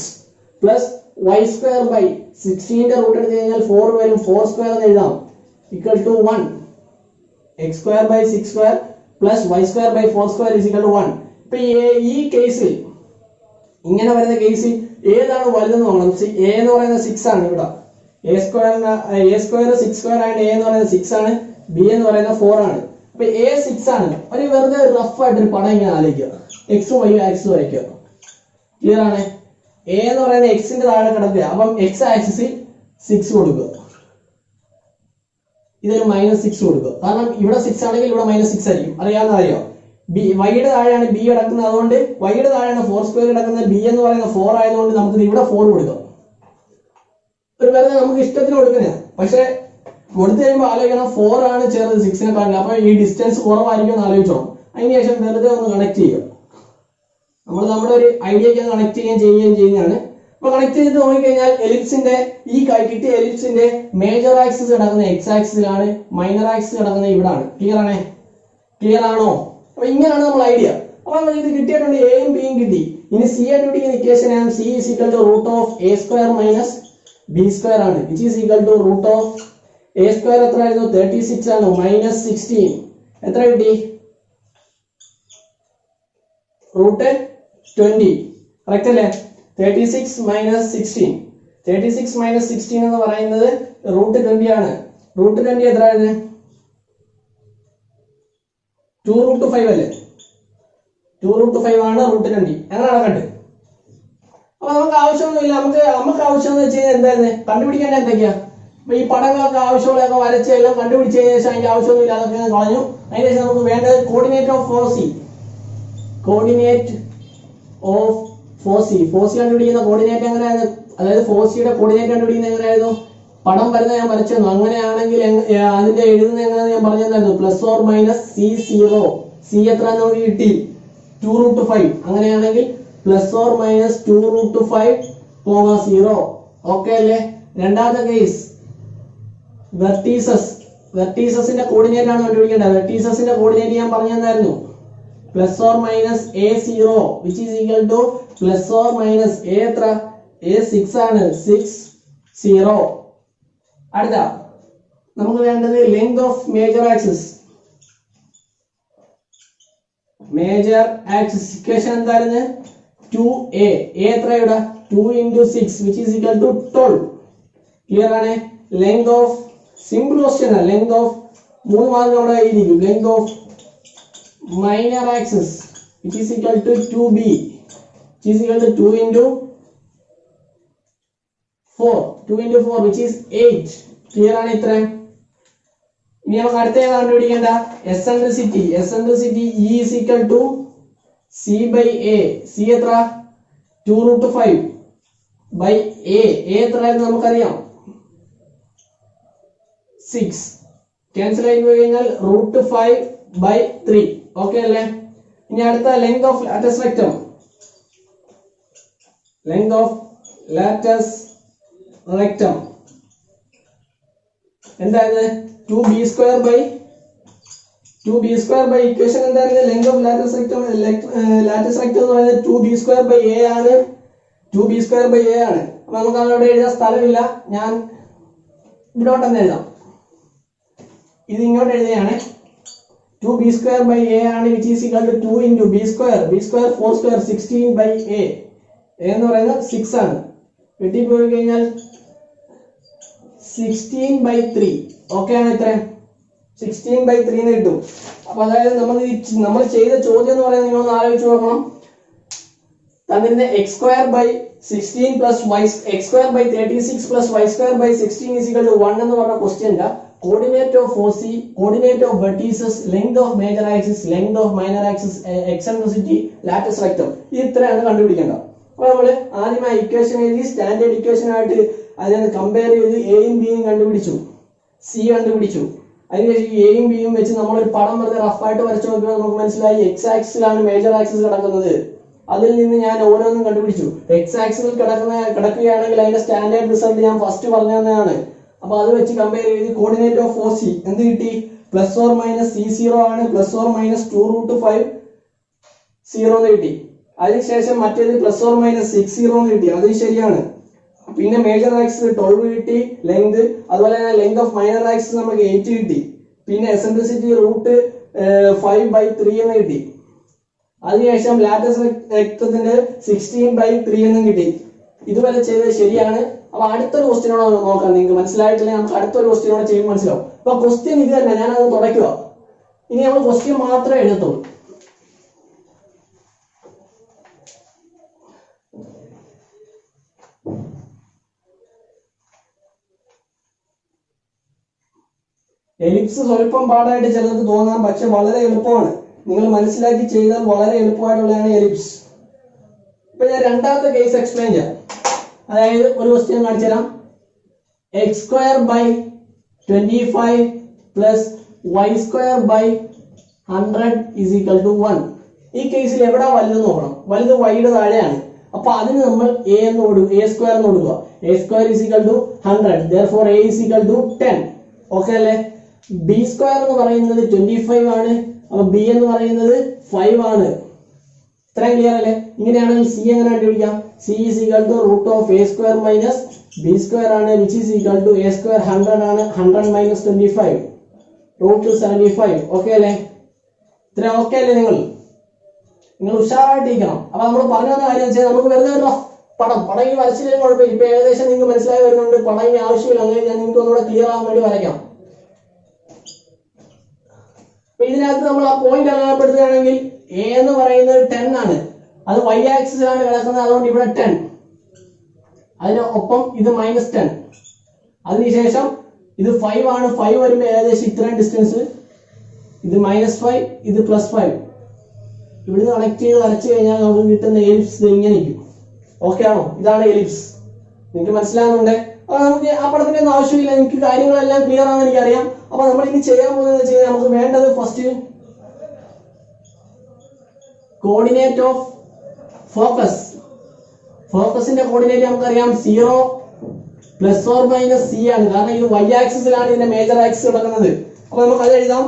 പ്ലസ് y²/16ന്റെ റൂട്ട് എടുത്തു കഴിഞ്ഞാൽ 4 വരും. 4² എന്ന് എഴുതാം equal to 1. x²/6² plus y²/4² is equal to 1. ഇപ്പൊ ഈ കേസിൽ ഇങ്ങനെ വരുന്ന കേസിൽ ഏതാണ് വലുതെന്ന് നോക്കണം. a എന്ന് പറയുന്നത് 6 ആണ്. ഇവിടെ a² 6² ആയിട്ട് a എന്ന് പറയുന്നത് 6 ആണ്. b എന്ന് പറയുന്നത് 4 ആണ്. അപ്പൊ a 6 ആണ്. ഒരു വെറുതെ റഫ് ആയിട്ടൊരു പടം ഇങ്ങനെ ആലോചിക്കുക. എക്സും വൈ ആക്സിസ് വരയ്ക്കുക. ക്ലിയർ ആണ്. a എന്ന് പറയുന്നത് എക്സിന്റെ താഴെ കിടക്കുക. അപ്പം x ആക്സിസിൽ 6 കൊടുക്കുക. ഇതൊരു -6 കൊടുക്കുക. കാരണം ഇവിടെ 6 ആണെങ്കിൽ ഇവിടെ -6 ആയിരിക്കും. അറിയാവുന്ന കാര്യം. വൈയുടെ താഴെയാണ് b കിടക്കുന്നത്. അതുകൊണ്ട് വൈയുടെ താഴെയാണ് 4² കിടക്കുന്നത്. b എന്ന് പറയുന്നത് 4 ആയതുകൊണ്ട് നമുക്ക് ഇവിടെ 4 കൊടുക്കാം. ഒരു വെറുതെ നമുക്ക് ഇഷ്ടത്തിന് കൊടുക്കുന്നതാണ്. പക്ഷെ കൊടുത്തു കഴിയുമ്പോൾ ആലോചിക്കണം 4 ആണ് ചേർന്നത് 6നെ കാണില്ല. അപ്പൊ ഈ ഡിസ്റ്റൻസ് കുറവായിരിക്കും എന്ന് ആലോചിച്ചോണം. അതിനുശേഷം വെറുതെ ഒന്ന് കണക്ട് ചെയ്യുക. നമ്മൾ നമ്മുടെ ഒരു ഐഡിയക്ക് കണക്ട് ചെയ്യുകയും ചെയ്യുന്നതാണ്. അപ്പൊ കണക്ട് ചെയ്തിട്ട് നോക്കിക്കഴിഞ്ഞാൽ എലിപ്സിന്റെ ഈ കിട്ടിയ എലിപ്സിന്റെ മേജർ ആക്സിസ് കിടക്കുന്ന x ആക്സിസിലാണ്, മൈനർ ആക്സിസ് കിടക്കുന്നത് ഇവിടാണ്. ക്ലിയർ ആണോ? അപ്പൊ ഇങ്ങനെയാണ് നമ്മൾ ഐഡിയ. അപ്പൊ ഇത് കിട്ടിയിട്ടുണ്ട്. എയും ബിയും കിട്ടി. ഇനി സി ആയിട്ട് പിടിക്കുന്ന ഇക്വേഷൻ ആണ് c is equal to √(a² - b² ആണ്. which is equal to √(a² എത്ര ആയിരുന്നു? 36 ആണ്. -16 എത്ര കിട്ടി? √20. കറക്റ്റ് അല്ലേ? 36 - 16. 36 - 16 എന്ന് പറയുന്നത് √20 ആണ്. √20 എത്ര ആയിരുന്നു? 2√5 അല്ലേ? 2√5 ആണ് √20. അങ്ങനെ നടക്കട്ടെ. അപ്പൊ നമുക്ക് ആവശ്യമൊന്നുമില്ല. നമുക്ക് ആവശ്യം എന്ന് വെച്ച് കഴിഞ്ഞാൽ എന്തായിരുന്നു? കണ്ടുപിടിക്കേണ്ട എന്തൊക്കെയാ? അപ്പൊ ഈ പടങ്ങളൊക്കെ ആവശ്യമുള്ളതൊക്കെ വരച്ച് എല്ലാം കണ്ടുപിടിച്ചതിന് ശേഷം അതിന്റെ ആവശ്യമൊന്നുമില്ല, അതൊക്കെ കളഞ്ഞു. അതിനുശേഷം നമുക്ക് വേണ്ടത് കോർഡിനേറ്റ് ഓഫ് ഫോസി. ഫോസി കണ്ടുപിടിക്കുന്ന കോർഡിനേറ്റ് എങ്ങനെയായിരുന്നു? അതായത് ഫോസിയുടെ കോർഡിനേറ്റ് കണ്ടുപിടിക്കുന്നത് എങ്ങനെയായിരുന്നു? പടം വരുന്നത് ഞാൻ വരച്ചു തന്നു. അങ്ങനെയാണെങ്കിൽ അതിന്റെ എഴുതുന്നത് എങ്ങനെയാണെന്ന് ഞാൻ പറഞ്ഞു തന്നായിരുന്നു. +or - C0. c എത്ര നമുക്ക് കിട്ടി? 2√5. അങ്ങനെയാണെങ്കിൽ +or - 2√5,0. ഓക്കെ അല്ലേ? രണ്ടാമത്തെ കേസ് വെർട്ടീസസിന്റെ കോർഡിനേറ്റ് ആണ് കണ്ടുപിടിക്കേണ്ടത്. വെർട്ടീസസിന്റെ കോർഡിനേറ്റ് ഞാൻ പറഞ്ഞു തന്നായിരുന്നു. +or - a0 which is equal to +or - a എത്ര? a6 ആണ്. 60. അടുത്ത നമുക്ക് വേണ്ടത് length of major axis. Major axis equation എന്തായിരുന്നു 2a എത്ര ഇവിടെ 2 into 6 which is equal to 12 clear ആണ് ലെങ്ത് ഓഫ് സിമ്പിൾ ക്വസ്റ്റ്യൻ ആണ് ലെങ്ത് ഓഫ് 3 മാർക്ക് നമ്മുടെ കയ്യിലിരിക്കും length of minor axis which is equal to 2b which is equal to 2 into 4 which is 8 clear ആണ് ഇത്രയും ഇനി നമുക്ക് അടുത്ത കണ്ടുപിടിക്കേണ്ട eccentricity E is equal to c by a c എത്ര 2√5 by a എത്ര എന്ന് നമുക്കറിയാം 6 ക്യാൻസൽ ആയി പോയി കഴിഞ്ഞാൽ √5 by 3 ഓക്കേ അല്ലേ ഇനി അടുത്ത ലെങ്ത് ഓഫ് ലാറ്റസ് റെക്ടം എന്തായത് 2b² by ഇക്വേഷൻ എന്തായിരുന്നു ലെങ്ത് ഓഫ് ലാറ്റസ് റെക്ടം എന്ന് പറയുന്നത് 2b² by a ആണ് 2b² by a ആണ് അപ്പോൾ നമുക്ക് അവിടെ എഴുതാൻ സ്ഥലമില്ല ഞാൻ ഇവിടോട്ട് തന്നെ എഴുതാം ഇത് ഇങ്ങോട്ട് എഴുതുകയാണ് 2b² by a ആണ് which is equal to 2 into b² 4 square 16 by a എന്ന് പറയുന്നത് 6 ആണ് വെട്ടി പോയി കഴിഞ്ഞാൽ 16 by 3 ഓക്കേ ആണ് ഇത്രയും 16 by 3 എന്ന് കിട്ടും അപ്പോൾ അതായത് നമ്മൾ ചെയ്ത ചോദ്യം എന്ന് പറയുന്നത് നിങ്ങൾ ഒന്ന് ആലോചിച്ച് നോക്കണം തന്നിരുന്ന x² by 16 plus x² by 36 plus y² by 16 is equal to 1 എന്ന് പറഞ്ഞ ക്വസ്റ്റ്യന്റെ coordinate of OC, coordinate of vertices, length of major axis, length of minor axis, eccentricity, latus rectum. ഇത്രയാണ് കണ്ടുപിടിക്കേണ്ടത്. അപ്പോൾ നമ്മൾ ആദ്യം ആ ഇക്വേഷൻ എഴുതി സ്റ്റാൻഡേർഡ് ഇക്വേഷൻ ആയിട്ട് അതിനെ കമ്പയർ ചെയ്ത് എയും ബിയും കണ്ടുപിടിച്ചു സി കണ്ടുപിടിച്ചു അതിനുശേഷം എയും ബിയും വെച്ച് നമ്മളൊരു പടം വെറുതെ റഫായിട്ട് വരച്ചു നോക്കിയാൽ നമുക്ക് മനസ്സിലായി എക്സ് ആക്സിലാണ് മേജർ ആക്സിസ് കിടക്കുന്നത് അതിൽ നിന്ന് ഞാൻ ഓരോന്നും കണ്ടുപിടിച്ചു എക്സ് ആക്സിൽ കിടക്കുകയാണെങ്കിൽ അതിന്റെ സ്റ്റാൻഡേർഡ് റിസൾട്ട് ഞാൻ ഫസ്റ്റ് പറഞ്ഞു തന്നെയാണ് അപ്പോൾ അത് വെച്ച് കമ്പയർ ചെയ്ത് കോർഡിനേറ്റ് ഓഫ് OC എന്ത് കിട്ടി പ്ലസ് ഓർ മൈനസ് C0 ആണ് പ്ലസ് ഓർ മൈനസ് 2√5 0 എന്ന് കിട്ടി അതിനുശേഷം മറ്റേത് പ്ലസ് ഓർ മൈനസ് 60 എന്ന് കിട്ടി അത് ശരിയാണ് പിന്നെ മേജർ ആക്സിസ് 12 കിട്ടി ലെങ്ത് അതുപോലെ തന്നെ ലെങ്ത് ഓഫ് മൈനർ ആക്സിസ് നമുക്ക് 8 കിട്ടി പിന്നെ എസെൻട്രിസിറ്റി √5 by 3 എന്ന് കിട്ടി അതിനുശേഷം ലാറ്റസ് റെക്ടത്തിന്റെ 16 by 3 എന്നും കിട്ടി ഇതുവരെ ചെയ്തത് ശരിയാണ് അപ്പോൾ അടുത്തൊരു ക്വസ്റ്റ്യനോട് നോക്കാം നിങ്ങൾക്ക് മനസ്സിലായിട്ടില്ലെങ്കിൽ നമുക്ക് അടുത്തൊരു ക്വസ്റ്റ്യനോട് ചെയ്യുമ്പോൾ മനസ്സിലാവും അപ്പോൾ ക്വസ്റ്റ്യൻ ഇത് തന്നെ ഞാനത് തുടയ്ക്കുക ഇനി നമ്മൾ ക്വസ്റ്റ്യൻ മാത്രമേ എഴുതത്തുള്ളൂ എലിപ്സ് സ്വല്പം പാടായിട്ട് ചിലർക്ക് തോന്നാം പക്ഷെ വളരെ എളുപ്പമാണ് നിങ്ങൾ മനസ്സിലാക്കി ചെയ്താൽ വളരെ എളുപ്പമായിട്ടുള്ളതാണ് എലിപ്സ് ഇപ്പൊ ഞാൻ രണ്ടാമത്തെ കേസ് എക്സ്പ്ലെയിൻ ചെയ്യാം അതായത് ഒരു ക്വസ്റ്റ്യൻ കാണിച്ചു തരാം x² by 25 plus y² by 100 is equal to 1 ഈ കേസിൽ എവിടെ വലുത് നോക്കണം വലുത് y-യുടെ താഴെയാണ് അപ്പോൾ അതിന് നമ്മൾ a എന്ന് കൊടുക്കുക a² എന്ന് കൊടുക്കുക a² is equal to 100 therefore a is equal to 10 okay അല്ലേ b² എന്ന് പറയുന്നത് 25 ആണ് അപ്പോൾ b എന്ന് പറയുന്നത് 5 ആണ് ഇത്രയും ക്ലിയർ അല്ലേ ഇങ്ങനെയാണെങ്കിൽ c എങ്ങനെ കണ്ടുപിടിക്കാം c is equal to √a² minus b² ആണ് which is equal to a² 100 ആണ് 100 minus 25 √75 ഓക്കേ അല്ലേ ഇത്ര ഓക്കേ അല്ലേ നിങ്ങൾ ഉഷാറായിട്ടിരിക്കണം അപ്പോൾ നമ്മൾ പറഞ്ഞു തന്ന കാര്യം വെച്ചാൽ നമുക്ക് വെറുതെ ഒരു പടം ഈ വരച്ചില്ലെങ്കിൽ കുഴപ്പമില്ല ഇപ്പൊ ഏകദേശം നിങ്ങൾക്ക് മനസ്സിലായി വരുന്നുണ്ട് പടം ഇനി ആവശ്യമില്ല അങ്ങനെ ഞാൻ നിങ്ങൾക്ക് ഒന്നുകൂടെ ക്ലിയർ ആവാൻ വേണ്ടി വരയ്ക്കാം അപ്പൊ ഇതിനകത്ത് നമ്മൾ ആ പോയിന്റ് അടയാളപ്പെടുത്തുകയാണെങ്കിൽ a എന്ന് പറയുന്നത് 10 ആണ് അത് y ആക്സിസിലാണ് കിടക്കുന്നത് അതുകൊണ്ട് ഇവിടെ 10 അതിന് ഒപ്പം ഇത് -10 അതിനുശേഷം ഇത് 5 ആണ് 5 വരുമ്പോൾ ഏകദേശം ഇത്രയും ഡിസ്റ്റൻസ് ഇത് -5 ഇത് +5 ഇവിടുന്ന് കണക്ട് ചെയ്ത് വരച്ചു കഴിഞ്ഞാൽ നമുക്ക് കിട്ടുന്ന എലിപ്സ് ഇങ്ങനെ ഇരിക്കും ഓക്കെ ആണോ ഇതാണ് എലിപ്സ് നിങ്ങൾക്ക് മനസ്സിലാകുന്നുണ്ട് അപ്പോൾ നമുക്ക് ആ പടത്തിന്റെ ഒന്നും ആവശ്യമില്ല നിങ്ങൾക്ക് കാര്യങ്ങളെല്ലാം ക്ലിയർ ആണെന്ന് എനിക്കറിയാം അപ്പോൾ നമ്മൾ ഇനി ചെയ്യാൻ പോകുന്നത് ചെയ്യാൻ നമുക്ക് വേണ്ടത് ഫസ്റ്റ് കോർഡിനേറ്റ് ഓഫ് ഫോക്കസിന്റെ കോർഡിനേറ്റ് നമുക്കറിയാം 0 പ്ലസ് ഓർ മൈനസ് c ആണ് കാരണം ഇത് y ആക്സിസിലാണ് ഇതിന്റെ മേജർ ആക്സിസ് കിടക്കുന്നത് അപ്പോൾ നമുക്ക് അത് എഴുതാം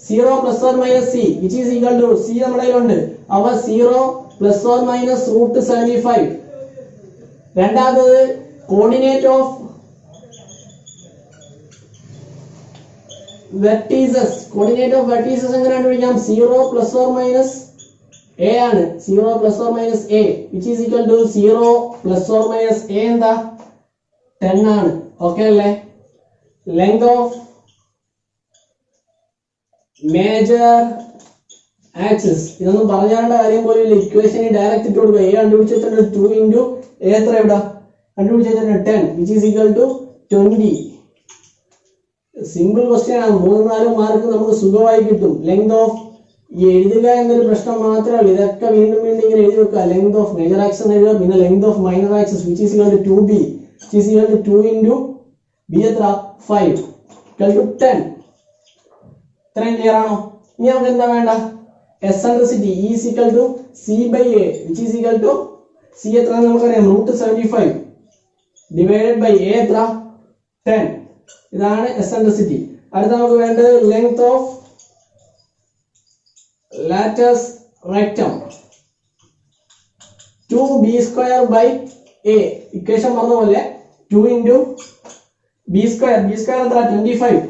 0 plus or minus c which is equal to c നമ്മുടെ കയ്യിലുണ്ട് അപ്പോൾ 0 പ്ലസ് ഓർ മൈനസ് √75 രണ്ടാമത് coordinate of vertices, coordinate of vertices എങ്ങനെ കണ്ടുപിടിക്കാം? 0 പ്ലസ് ഓർ മൈനസ് a ആണ്. 0 plus or minus a which is equal to 0 plus or minus a എന്താ? 10 ആണ്. Okay അല്ലേ? ലെങ്ത് ഓഫ് മേജർ ആക്സിസ്, ഇതൊന്നും പറഞ്ഞാണ്ട കാര്യം പോലും ഇല്ല. ഇക്വേഷന് ഡയറക്റ്റ് ഇട്ട് കൊടുക്കുക. a കണ്ടുപിടിച്ചിട്ടുണ്ട് 2 into a എത്ര ഇവിടെ കണ്ടുപിടിച്ചിട്ടുണ്ട് 10 which is equal to 20. Simple question ആണ്. 3-4 മാർക്ക് നമുക്ക് സുഖമായി കിട്ടും. ലെങ്ത് ഓഫ് എഴുതുക എന്നൊരു പ്രശ്നം മാത്രമല്ല, ഇതൊക്കെ വീണ്ടും വീണ്ടും ഇങ്ങനെ എഴുതി വെക്കുക. ലെങ്ത് ഓഫ് മേജർ ആക്സിസ് എന്ന് എഴുതുക, പിന്നെ length of minor axis which is equal to 2b which is equal to 2 into b എത്ര 5 equal to 10. ഇത്രയും ക്ലിയർ ആണോ? ഇനി നമുക്ക് എന്താ വേണ്ട? Eccentricity E is equal to c by a which is equal to c എത്ര നമുക്കറിയാം √75 divided by a എത്ര 10. ഇതാണ് എസെൻട്രിസിറ്റി. അടുത്ത നമുക്ക് വേണ്ടത് length of latus rectum 2b² by a. Equation പറഞ്ഞ പോലെ 2 into b² എത്ര 25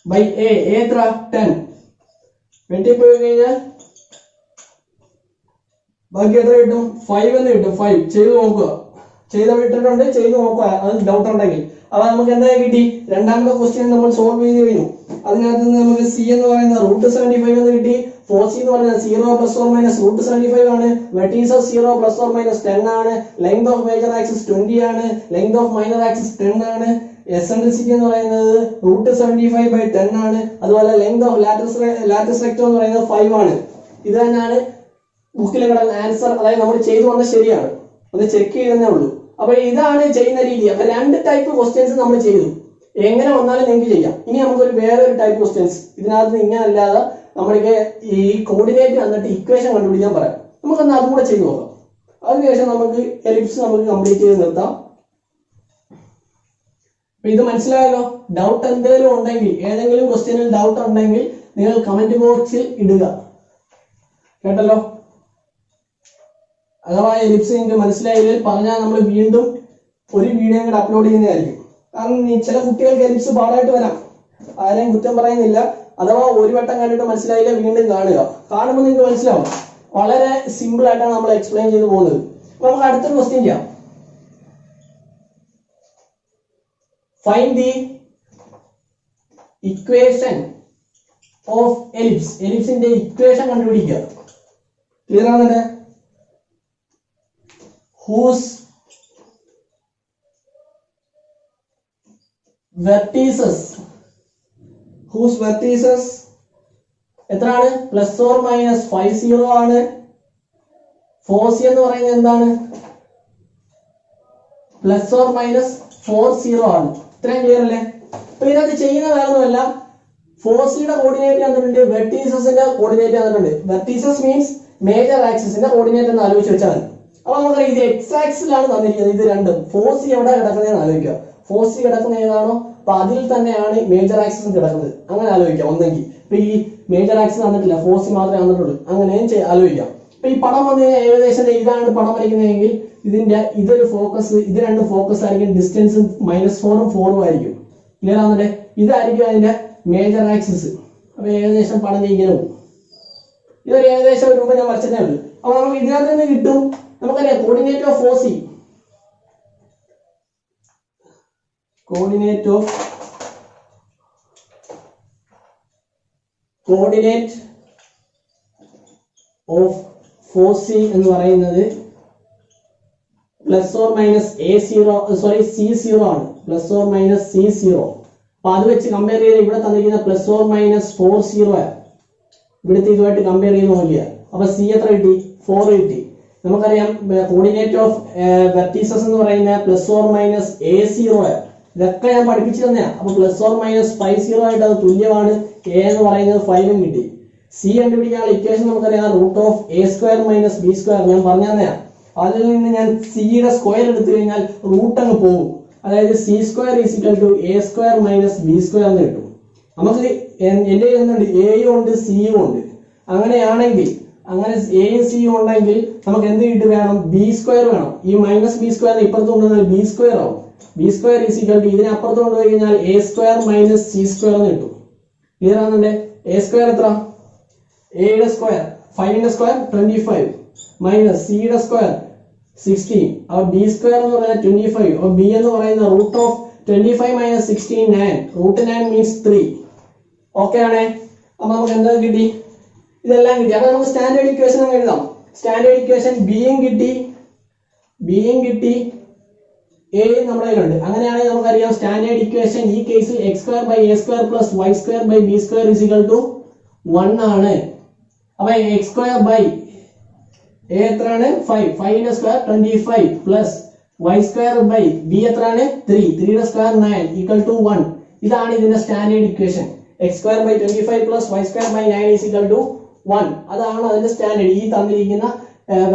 by a എത്ര 10. വെട്ടിപ്പോയി കഴിഞ്ഞാൽ ബാക്കി എത്ര കിട്ടും? 5 എന്ന് കിട്ടും. 5 ചെയ്ത് നോക്കുക. ചെയ്ത് വിട്ടിട്ടുണ്ട്, ചെയ്ത് നോക്കുക അത് ഡൗട്ട് ഉണ്ടെങ്കിൽ. അപ്പൊ നമുക്ക് എന്താ കിട്ടി? രണ്ടാമത്തെ ക്വസ്റ്റ്യൻ നമ്മൾ സോൾവ് ചെയ്ത് കഴിഞ്ഞു. അതിനകത്ത് നിന്ന് നമുക്ക് സി എന്ന് പറയുന്നത് √75 എന്ന് കിട്ടി. 4c എന്ന് പറയുന്നത് 0 പ്ലസ് ഓർ മൈനസ് √75 ആണ്. വെർട്ടീസസ് 0 പ്ലസ് ഓർ മൈനസ് 10 ആണ്. ലെങ്ത് ഓഫ് മേജർ ആക്സിസ് 20 ആണ്. ലെങ്ത് ഓഫ് മൈനർ ആക്സിസ് 10 ആണ്. എസെൻട്രിസിറ്റി എന്ന് പറയുന്നത് √75 by 10 ആണ്. അതുപോലെ ലെങ്ത് ഓഫ് ലാറ്റസ് റെക്റ്റം എന്ന് പറയുന്നത് 5 ആണ്. ഇത് തന്നെയാണ് ബുക്കിൽ കിടക്കുന്ന ആൻസർ. അതായത് നമ്മൾ ചെയ്തു വന്ന ശരിയാണ്, അത് ചെക്ക് ചെയ്യുന്നേ ഉള്ളൂ. അപ്പൊ ഇതാണ് ചെയ്യുന്ന രീതി. അപ്പൊ 2 ടൈപ്പ് ക്വസ്റ്റ്യൻസ് നമ്മൾ ചെയ്തു. എങ്ങനെ വന്നാലും നിങ്ങൾക്ക് ചെയ്യാം. ഇനി നമുക്കൊരു വേറൊരു ടൈപ്പ് ക്വസ്റ്റ്യൻസ് ഇതിനകത്ത് ഇങ്ങനെ അല്ലാതെ നമ്മൾക്ക് ഈ കോർഡിനേറ്റ് വന്നിട്ട് ഇക്വേഷൻ കണ്ടുപിടിക്കാൻ പറയാം. നമുക്കൊന്ന് അതും കൂടെ ചെയ്തു നോക്കാം. അതിനുശേഷം നമുക്ക് എലിപ്സ് നമുക്ക് കംപ്ലീറ്റ് ചെയ്ത് നിർത്താം. അപ്പൊ ഇത് മനസ്സിലായല്ലോ? ഡൗട്ട് എന്തെങ്കിലും ഉണ്ടെങ്കിൽ, ഏതെങ്കിലും ക്വസ്റ്റ്യനിൽ ഡൗട്ട് ഉണ്ടെങ്കിൽ നിങ്ങൾ കമന്റ് ബോക്സിൽ ഇടുക. കേട്ടല്ലോ? അഥവാ എലിപ്സ് നിങ്ങൾക്ക് മനസ്സിലായില്ലെങ്കിൽ പറഞ്ഞാൽ നമ്മൾ വീണ്ടും ഒരു വീഡിയോ കൂടെ അപ്ലോഡ് ചെയ്യുന്നതായിരിക്കും. കാരണം ചില കുട്ടികൾക്ക് എലിപ്സ് പാടായിട്ട് വരാം, ആരെയും കുറ്റം പറയുന്നില്ല. അഥവാ ഒരു വട്ടം കണ്ടിട്ട് മനസ്സിലായില്ല വീണ്ടും കാണുക. കാണുമ്പോൾ നിങ്ങൾക്ക് മനസ്സിലാവും. വളരെ സിമ്പിൾ ആയിട്ടാണ് നമ്മൾ എക്സ്പ്ലെയിൻ ചെയ്ത് പോകുന്നത്. അപ്പൊ നമുക്ക് അടുത്തൊരു ക്വസ്റ്റ്യൻ ചെയ്യാം. Find the equation of ellipse. എലിപ്സിന്റെ ഇക്വേഷൻ കണ്ടുപിടിക്കുക. ക്ലിയർ ആണെന്നെ? whose vertices എത്രയാണ്? പ്ലസ് ഓർ മൈനസ് 50 ആണ്. 4c എന്ന് പറയുന്നത് എന്താണ്? പ്ലസ് ഓർ മൈനസ് 40 ആണ്. ഇത്രയും ക്ലിയർ അല്ലേ? അപ്പൊ ഇതിനകത്ത് ചെയ്യുന്ന വേറൊന്നുമല്ല, 4cയുടെ കോർഡിനേറ്റ് തന്നിട്ടുണ്ട്, വെർട്ടീസസിന്റെ കോർഡിനേറ്റ് തന്നിട്ടുണ്ട്. വെർട്ടീസസ് മീൻസ് മേജർ ആക്സിസിന്റെ കോർഡിനേറ്റ് എന്ന് ആലോചിച്ച് വെച്ചാൽ മതി. അപ്പൊ നമുക്കറിയാം ഇത് എക്സ് ആക്സിലാണ് തന്നിരിക്കുന്നത്. ഇത് രണ്ടും 4c എവിടെ കിടക്കുന്നതെന്ന് ആലോചിക്കുക. 4c കിടക്കുന്ന ഏതാണോ അപ്പൊ അതിൽ തന്നെയാണ് മേജർ ആക്സിസ് കിടക്കുന്നത്. അങ്ങനെ ആലോചിക്കാം. ഒന്നെങ്കിൽ ഇപ്പൊ ഈ മേജർ ആക്സിസ് തന്നിട്ടില്ല, 4c മാത്രമേ തന്നിട്ടുള്ളൂ, അങ്ങനെയും ആലോചിക്കാം. ഇപ്പൊ ഈ പടം വന്നു കഴിഞ്ഞാൽ ഏകദേശം ഇതാണ് പടം വരയ്ക്കുന്നതെങ്കിൽ ഇതൊരു ഫോക്കസ്, ഇത് രണ്ടും ഫോക്കസ് ആയിരിക്കും. ഡിസ്റ്റൻസ് -4 ഉം 4 ഉം ആയിരിക്കും. ക്ലിയർ ആണെന്നല്ലേ? ഇതായിരിക്കും അതിന്റെ മേജർ ആക്സിസ്. അപ്പൊ ഏകദേശം പടം ഇങ്ങനെ പോകും. ഇതൊരു ഏകദേശം രൂപ ഞാൻ വരച്ചതേ ഉള്ളൂ. അപ്പൊ നമുക്ക് ഇതിനകത്ത് നിന്ന് കിട്ടും. നമുക്കറിയാം coordinate of 4c, coordinate of 4c എന്ന് പറയുന്നത് പ്ലസ് ഓർ മൈനസ് c0 ആണ്. Plus or minus c0. അപ്പൊ അത് വെച്ച് കമ്പയർ ചെയ്ത് ഇവിടെ തന്നിരിക്കുന്ന പ്ലസ് ഓർ മൈനസ് 40 ഇവിടുത്തെ ഇതുമായിട്ട് കമ്പയർ ചെയ്ത് നോക്കിയാൽ അപ്പൊ c എത്ര കിട്ടി? 4 കിട്ടി. നമുക്കറിയാം കോർഡിനേറ്റ് ഓഫ് വെർട്ടീസസ് എന്ന് പറയുന്നത് പ്ലസ് ഓർ മൈനസ് a0. ഇതൊക്കെ ഞാൻ പഠിപ്പിച്ചു തന്നെയാണ്. അപ്പൊ പ്ലസ് ഓർ മൈനസ് 50 ആയിട്ട് അത് തുല്യമാണ്. a എന്ന് പറയുന്നത് 5 കിട്ടി. c കണ്ടുപിടിക്കാനുള്ള ഇക്വേഷൻ നമുക്കറിയാം √(a² - b². ഞാൻ പറഞ്ഞു തന്നെയാണ്. അതിൽ നിന്ന് ഞാൻ സിയുടെ സ്ക്വയർ എടുത്തു കഴിഞ്ഞാൽ റൂട്ട് അങ്ങ് പോകും. അതായത് c² = a² - b² എന്ന് കിട്ടും. നമുക്ക് എന്റെ എന്തുണ്ട്? എയും ഉണ്ട് സിയും ഉണ്ട്. അങ്ങനെയാണെങ്കിൽ അങ്ങനെ എയും സിയും ഉണ്ടെങ്കിൽ നമുക്ക് എന്ത് കിട്ടി വേണം? b² വേണം. ഈ -b² ഇപ്പുറത്ത് കൊണ്ടുവന്നാൽ b² ആവും. B square is equal to ഇതിനെ അപ്പുറത്ത് കൊണ്ടുപോയി കഴിഞ്ഞാൽ a square minus c square എന്ന് കിട്ടും. ക്ലിയർ ആണെന്നുണ്ടെ? എ സ്ക്വയർ എത്ര? എയുടെ സ്ക്വയർ 5ന്റെ സ്ക്വയർ 25 മൈനസ് സിയുടെ സ്ക്വയർ 16. അപ്പോൾ ബി സ്ക്വയർ എന്ന് പറയുന്നത് 25. അപ്പോൾ ബി എന്ന് പറയുന്ന root of 25 minus 16 9. Root 9 means 3. Okay ആണേ? അപ്പൊ നമുക്ക് എന്താ കിട്ടി? ഇതെല്ലാം കിട്ടി. അപ്പൊ നമുക്ക് സ്റ്റാൻഡേർഡ് ഇക്വേഷൻ അങ്ങ് എഴുതാം. സ്റ്റാൻഡേർഡ് ഇക്വേഷൻ ബിയും കിട്ടി എയും നമ്മുടെ കയ്യിലുണ്ട്. അങ്ങനെയാണെങ്കിൽ നമുക്കറിയാം സ്റ്റാൻഡേർഡ് ഇക്വേഷൻ ഈ കേസിൽ x square by a square plus y square by b square is equal to 1 ആണ്. അപ്പൊ എക്സ് സ്ക്വയർ ബൈ എ എത്രയാണ്? 5ന്റെ square 25 plus y square by b എത്രയാണ്? 3യുടെ സ്ക്വയർ 9 ഈക്വൽ ടു 1. ഇതാണ് ഇതിന്റെ standard equation. X square by 25 plus y square by 9 is equal to 1. അതാണ് അതിന്റെ സ്റ്റാൻഡേർഡ്. ഈ തന്നിരിക്കുന്ന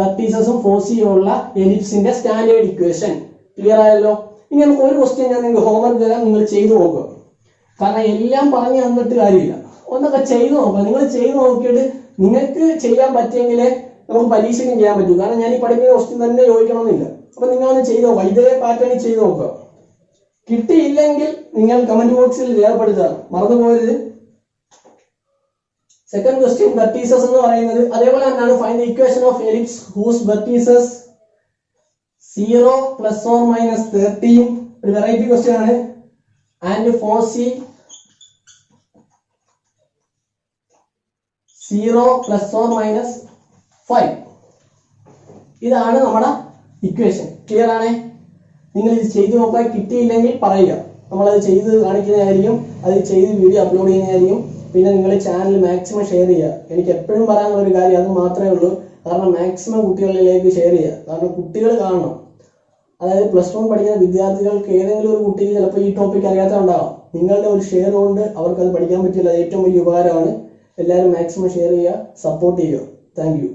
വെർട്ടീസസും ഫോഴ്സിയും ഉള്ള എലിപ്സിന്റെ സ്റ്റാൻഡേർഡ് ഇക്വേഷൻ. ക്ലിയർ ആയല്ലോ? ഇനി നമുക്ക് ഒരു ക്വസ്റ്റ്യൻ ഞാൻ നിങ്ങൾക്ക് ഹോംവർക്ക് തരാം, നിങ്ങൾ ചെയ്തു നോക്കുക. കാരണം എല്ലാം പറഞ്ഞു തന്നിട്ട് കാര്യമില്ല, ഒന്നൊക്കെ ചെയ്തു നോക്കുക. നിങ്ങൾ ചെയ്തു നോക്കിയിട്ട് നിങ്ങൾക്ക് ചെയ്യാൻ പറ്റിയെങ്കിലേ നമുക്ക് പരീക്ഷയ്ക്കും ചെയ്യാൻ പറ്റൂ. കാരണം ഞാൻ ഈ പഠിക്കുന്ന ക്വസ്റ്റ്യൻ തന്നെ ചോദിക്കണമെന്നില്ല. അപ്പൊ നിങ്ങളൊന്ന് ചെയ്തു നോക്കുക, ഇതേ പാറ്റേണിൽ ചെയ്തു നോക്കുക. കിട്ടിയില്ലെങ്കിൽ നിങ്ങൾ കമന്റ് ബോക്സിൽ രേഖപ്പെടുത്തുക, മറന്നു പോകരുത്. സെക്കൻഡ് ക്വസ്റ്റ്യൻ വെർട്ടീസസ് എന്ന് പറയുന്നത് അതേപോലെ തന്നെയാണ്. Find the equation of ellipse whose vertices 0 plus or minus 13. ഒരു വെറൈറ്റി ക്വസ്റ്റ്യൻ ആണ്. And foci 0 plus or minus 5. ഇതാണ് നമ്മുടെ ഇക്വേഷൻ. ക്ലിയർ ആണേ? നിങ്ങൾ ഇത് ചെയ്ത് നോക്കാൻ കിട്ടിയില്ലെങ്കിൽ പറയുക, നമ്മളത് ചെയ്ത് കാണിക്കുന്നതായിരിക്കും, അത് ചെയ്ത് വീഡിയോ അപ്ലോഡ് ചെയ്യുന്നതായിരിക്കും. പിന്നെ നിങ്ങൾ ചാനൽ മാക്സിമം ഷെയർ ചെയ്യുക. എനിക്ക് എപ്പോഴും പറയാനുള്ള ഒരു കാര്യം അത് മാത്രമേ ഉള്ളൂ. കാരണം മാക്സിമം കുട്ടികളിലേക്ക് ഷെയർ ചെയ്യുക. കാരണം കുട്ടികൾ കാണണം. അതായത് +1 പഠിക്കുന്ന വിദ്യാർത്ഥികൾക്ക് ഏതെങ്കിലും ഒരു കുട്ടിക്ക് ചിലപ്പോൾ ഈ ടോപ്പിക് അറിയാത്തതുണ്ടാവാം. നിങ്ങളുടെ ഒരു ഷെയർ കൊണ്ട് അവർക്കത് പഠിക്കാൻ പറ്റില്ല. അത് ഏറ്റവും വലിയ ഉപകാരമാണ്. എല്ലാവരും മാക്സിമം ഷെയർ ചെയ്യുക, സപ്പോർട്ട് ചെയ്യുക. Thank you.